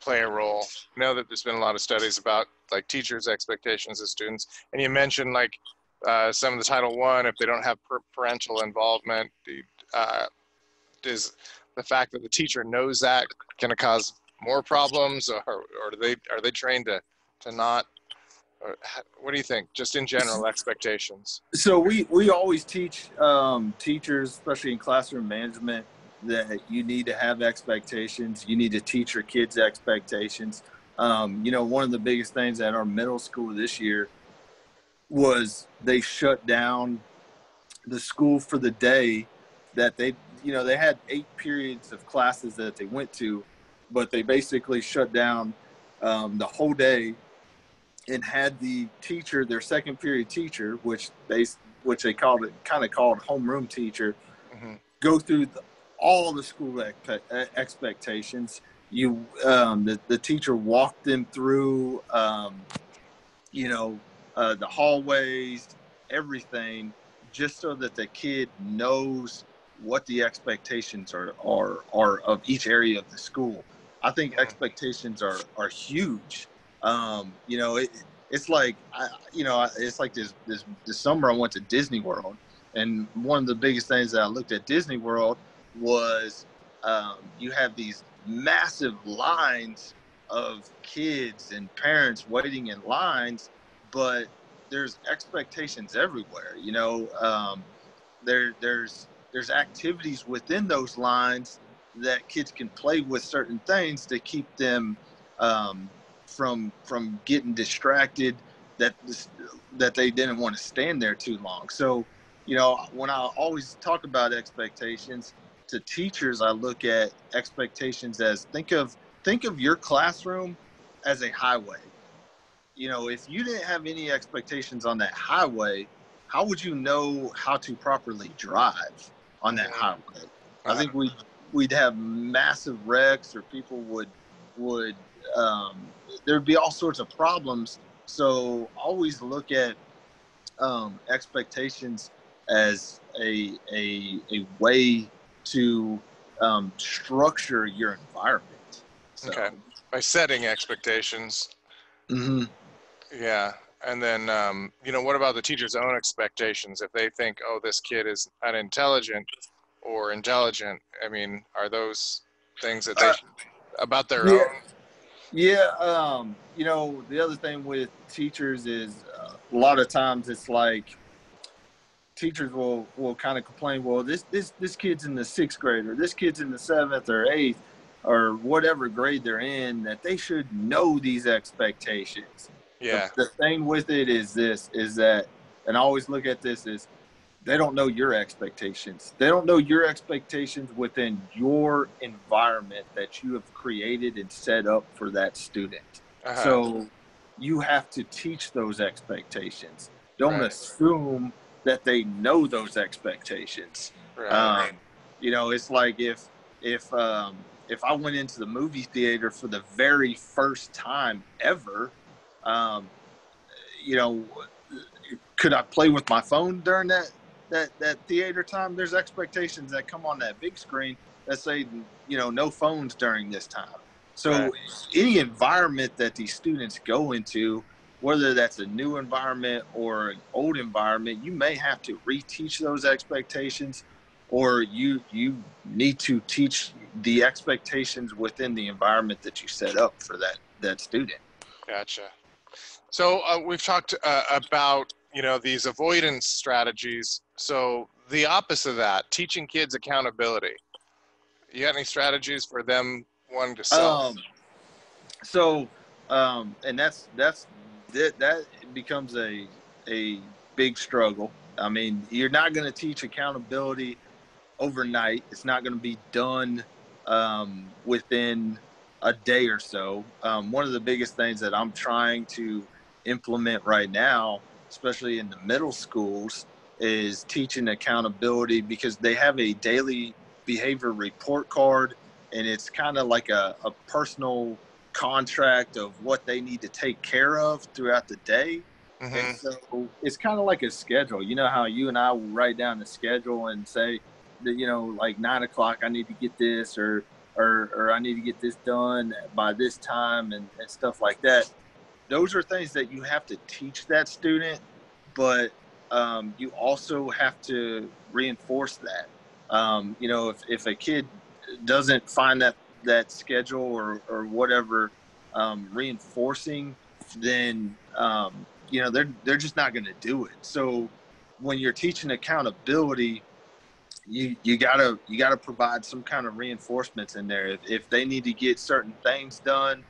play a role? I know that there's been a lot of studies about like teachers' expectations of students, and you mentioned like some of the Title I, if they don't have parental involvement, is the fact that the teacher knows that going to cause more problems, or are they trained to not? What do you think, just in general, expectations? So we always teach teachers, especially in classroom management, that you need to have expectations. You need to teach your kids expectations. One of the biggest things at our middle school this year was they shut down the school for the day. That they had 8 periods of classes that they went to, but they basically shut down the whole day, and had the teacher, their second period teacher, which they called homeroom teacher, go through all the school expectations. The teacher walked them through, the hallways, everything, just so that the kid knows what the expectations are of each area of the school. I think expectations are huge. It's like it's like this summer I went to Disney World, and one of the biggest things that I looked at Disney World was you have these massive lines of kids and parents waiting in lines, but there's expectations everywhere. There's activities within those lines that kids can play with certain things to keep them from getting distracted, that they didn't want to stand there too long. So, when I always talk about expectations to teachers, I look at expectations as, think of your classroom as a highway. If you didn't have any expectations on that highway, how would you know how to properly drive on that highway? I think we'd have massive wrecks, or people would there'd be all sorts of problems. So always look at expectations as a way to structure your environment. So. Okay, by setting expectations. Mm-hmm. Yeah, and then what about the teacher's own expectations? If they think, oh, this kid is unintelligent or intelligent, I mean, are those things that they about their own? Yeah, the other thing with teachers is a lot of times it's like teachers will kind of complain, well, this kid's in the 6th grade, or this kid's in the 7th or 8th, or whatever grade they're in, that they should know these expectations. Yeah. The thing with it is that, and I always look at this as, they don't know your expectations. They don't know your expectations within your environment that you have created and set up for that student. So you have to teach those expectations. Don't assume that they know those expectations. Right. It's like if I went into the movie theater for the very first time ever, could I play with my phone during that theater time? There's expectations that come on that big screen let's say, no phones during this time. So Right. any environment that these students go into, whether that's a new environment or an old environment, you may have to reteach those expectations, or you need to teach the expectations within the environment that you set up for that student. Gotcha. So we've talked about, these avoidance strategies. So the opposite of that, teaching kids accountability. You got any strategies for them wanting to self? And that becomes a big struggle. I mean, you're not going to teach accountability overnight. It's not going to be done within a day or so. One of the biggest things that I'm trying to implement right now, especially in the middle schools, is teaching accountability, because they have a daily behavior report card, and it's kind of like a personal contract of what they need to take care of throughout the day. Mm-hmm. And so it's kind of like a schedule. You know how you and I will write down the schedule and say that, like 9 o'clock, I need to get this, or I need to get this done by this time, and stuff like that. Those are things that you have to teach that student, but you also have to reinforce that. If a kid doesn't find that schedule or whatever reinforcing, then they're just not going to do it. So when you're teaching accountability, you gotta provide some kind of reinforcements in there. If they need to get certain things done,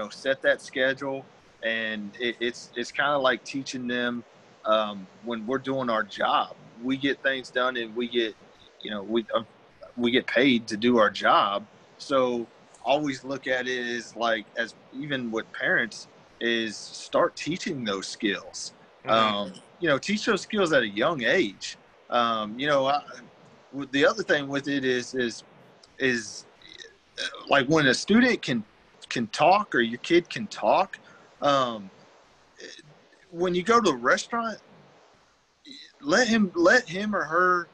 set that schedule. And it's kind of like teaching them when we're doing our job. We get things done, and we get paid to do our job. So always look at it as even with parents, is start teaching those skills. Mm-hmm. Teach those skills at a young age. The other thing with it is like when a student can talk, or your kid can talk, when you go to a restaurant, let him or her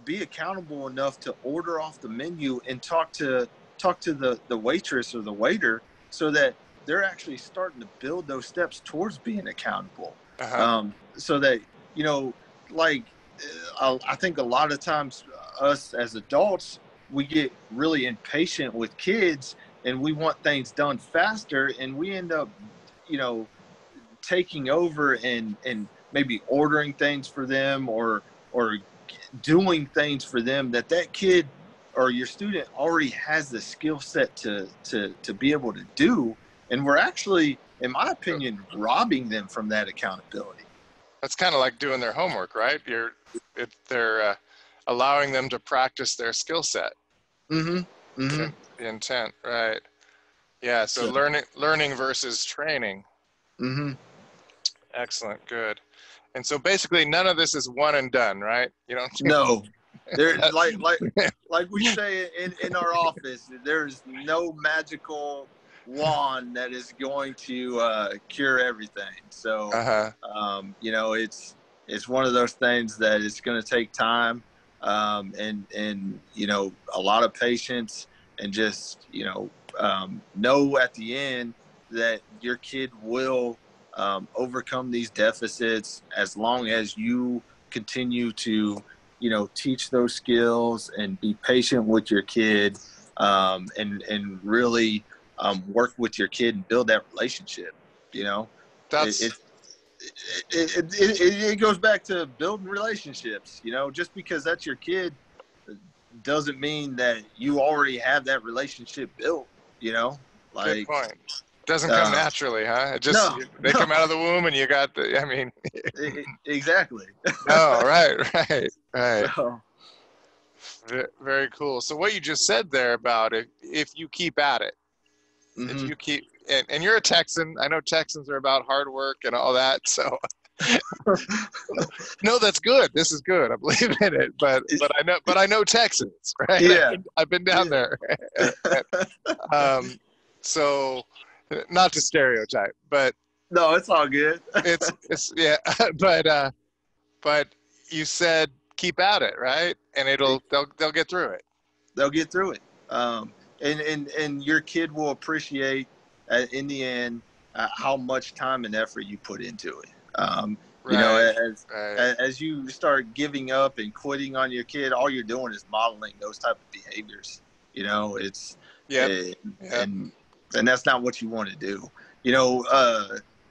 be accountable enough to order off the menu and talk to the waitress or the waiter, so that they're actually starting to build those steps towards being accountable. So that, I think a lot of times us as adults, we get really impatient with kids, and we want things done faster, and we end up, taking over and maybe ordering things for them, or doing things for them that kid or your student already has the skill set to be able to do. And we're actually, in my opinion, robbing them from that accountability. That's kind of like doing their homework, right? They're allowing them to practice their skill set. Mm-hmm. Mm-hmm. The intent, right? Yeah. So learning versus training. Mm-hmm. Excellent. Good. And so basically, none of this is one and done, right? No. There, like we say in our office, there's no magical wand that is going to cure everything. So, it's one of those things that it's going to take time, and a lot of patience, and just know at the end that your kid will overcome these deficits, as long as you continue to teach those skills and be patient with your kid, and really work with your kid and build that relationship. It goes back to building relationships. Just because that's your kid doesn't mean that you already have that relationship built. Good point. Doesn't come naturally, huh? It just they come out of the womb, and you got exactly. No, right. So. Very cool. So what you just said there about if you keep at it, mm-hmm. if you keep, and you're a Texan, I know Texans are about hard work and all that. So no, that's good. This is good. I believe in it, but I know Texans, right? Yeah. I've been down there. So not to stereotype, but no, it's all good. it's yeah, but you said keep at it, right? And they'll get through it. They'll get through it. And your kid will appreciate in the end how much time and effort you put into it. You know, as you start giving up and quitting on your kid, all you're doing is modeling those type of behaviors. You know, it's and that's not what you want to do. You know,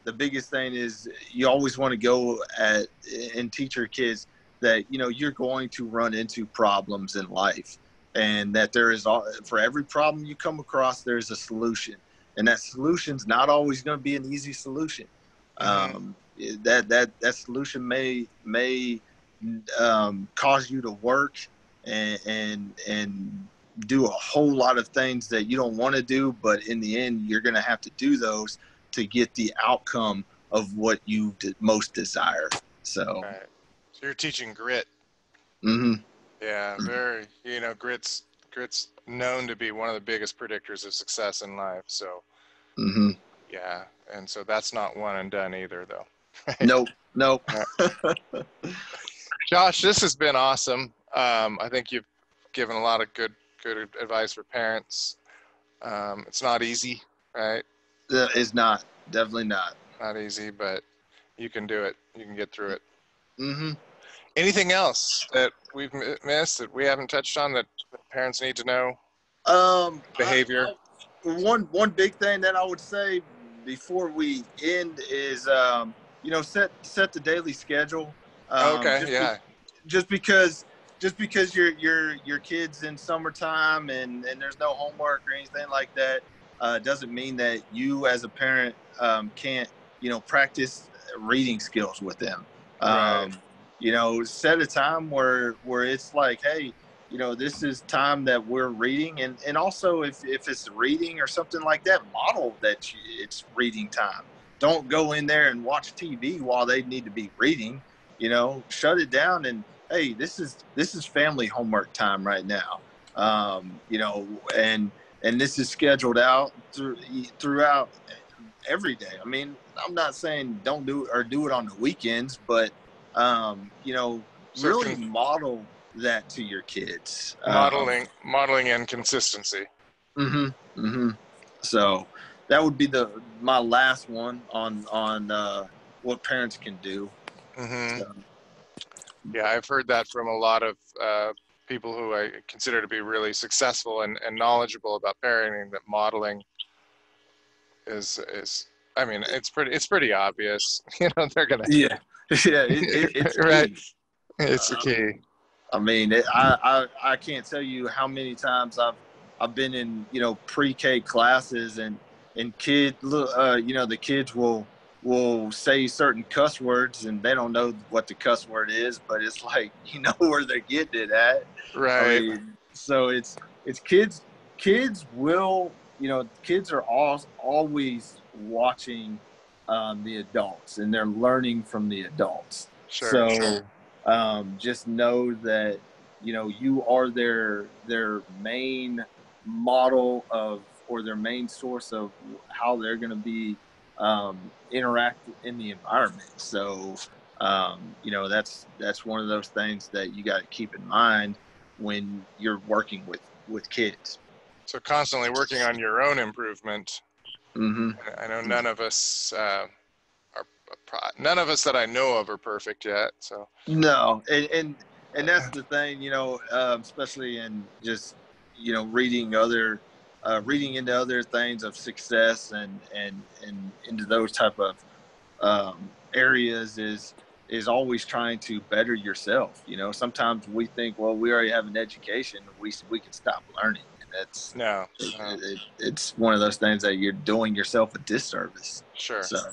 the biggest thing is you always want to go and teach your kids that, you know, you're going to run into problems in life, and that there is, for every problem you come across, there's a solution, and that solution's not always going to be an easy solution. That solution may cause you to work and do a whole lot of things that you don't want to do, but in the end, you're going to have to do those to get the outcome of what you most desire. So, so you're teaching grit. Yeah, very. You know, grit's known to be one of the biggest predictors of success in life. So, yeah, and so that's not one and done either, though. Right? Nope. Josh, this has been awesome. I think you've given a lot of good advice for parents. It's not easy, right? It's not. Definitely not. Not easy, but you can do it. You can get through it. Anything else that we've missed that we haven't touched on that parents need to know? Behavior. One big thing that I would say before we end is, you know, set the daily schedule. Just because your kid's in summertime and there's no homework or anything like that, doesn't mean that you as a parent can't, you know, practice reading skills with them. You know, set a time where it's like, hey, you know, this is time that we're reading, and also if it's reading or something like that, model that it's reading time. Don't go in there and watch TV while they need to be reading. You know, shut it down and, hey, this is family homework time right now. You know, and this is scheduled out throughout every day. I mean, I'm not saying don't do it on the weekends, but you know, really model that to your kids. Modeling and consistency. So that would be my last one on what parents can do. Yeah, I've heard that from a lot of people who I consider to be really successful and knowledgeable about parenting, that modeling is I mean, it's pretty obvious. You know, they're gonna it's right. Key. It's the key. I mean, I can't tell you how many times I've been in, you know, pre-K classes and you know, the kids will say certain cuss words and they don't know what the cuss word is, but it's like, you know where they're getting it at. Right. I mean, so it's kids will, you know, kids are always watching the adults, and they're learning from the adults. So just know that, you know, you are their main model or their main source of how they're going to be interact in the environment. So you know, that's one of those things that you got to keep in mind when you're working with kids. So constantly working on your own improvement. I know none of us that I know of are perfect yet. So no, and that's the thing, you know, especially in just, you know, reading into other things of success and into those type of areas is always trying to better yourself. You know, sometimes we think, well, we already have an education, we can stop learning. That's it's one of those things that you're doing yourself a disservice. Sure. So,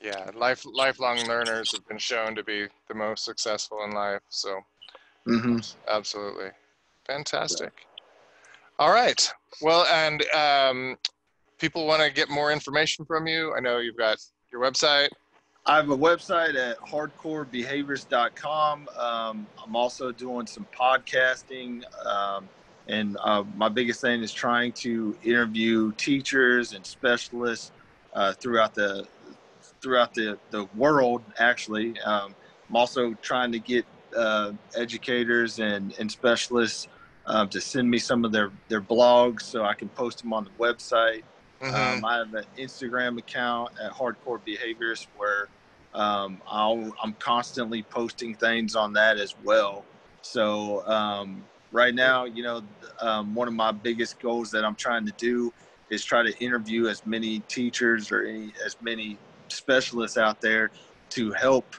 yeah, lifelong learners have been shown to be the most successful in life. So, absolutely, fantastic. All right. Well, and people want to get more information from you. I know you've got your website. I have a website at hardcorebehaviorist.com. I'm also doing some podcasting. And my biggest thing is trying to interview teachers and specialists throughout the world. Actually, I'm also trying to get educators and specialists to send me some of their blogs so I can post them on the website. I have an Instagram account at Hardcore Behaviorist where I'm constantly posting things on that as well. So right now, one of my biggest goals that I'm trying to do is try to interview as many teachers or as many specialists out there to help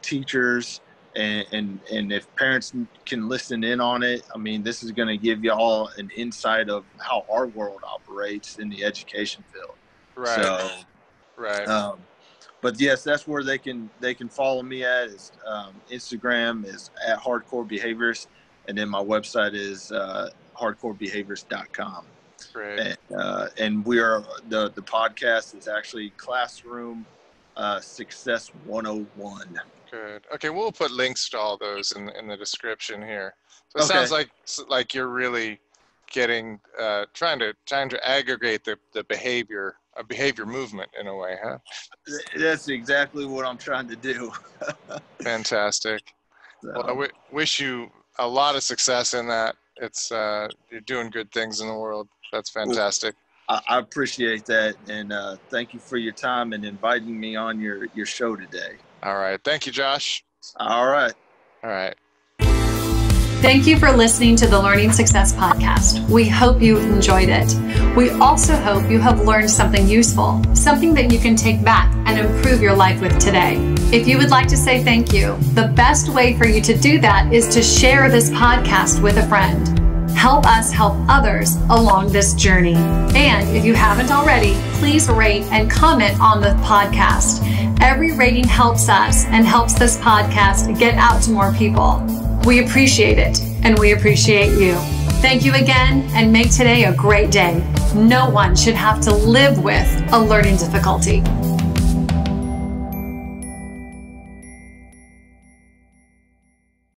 teachers. And if parents can listen in on it, I mean, this is going to give you all an insight of how our world operates in the education field. Right. So, right. But yes, that's where they can follow me at is Instagram is at Hardcore Behaviorist, and then my website is hardcorebehaviorist.com. Great. And we are the podcast is actually Classroom Success 101. Good. Okay, we'll put links to all those in the description here. So it sounds like you're really getting trying to aggregate the behavior movement in a way, huh? That's exactly what I'm trying to do. Fantastic. So. Well, I wish you a lot of success in that. It's you're doing good things in the world. That's fantastic. I appreciate that, and thank you for your time and inviting me on your show today. All right. Thank you, Josh. All right. All right. Thank you for listening to the Learning Success Podcast. We hope you enjoyed it. We also hope you have learned something useful, something that you can take back and improve your life with today. If you would like to say thank you, the best way for you to do that is to share this podcast with a friend. Help us help others along this journey. And if you haven't already, please rate and comment on the podcast. Every rating helps us and helps this podcast get out to more people. We appreciate it, and we appreciate you. Thank you again, and make today a great day. No one should have to live with a learning difficulty.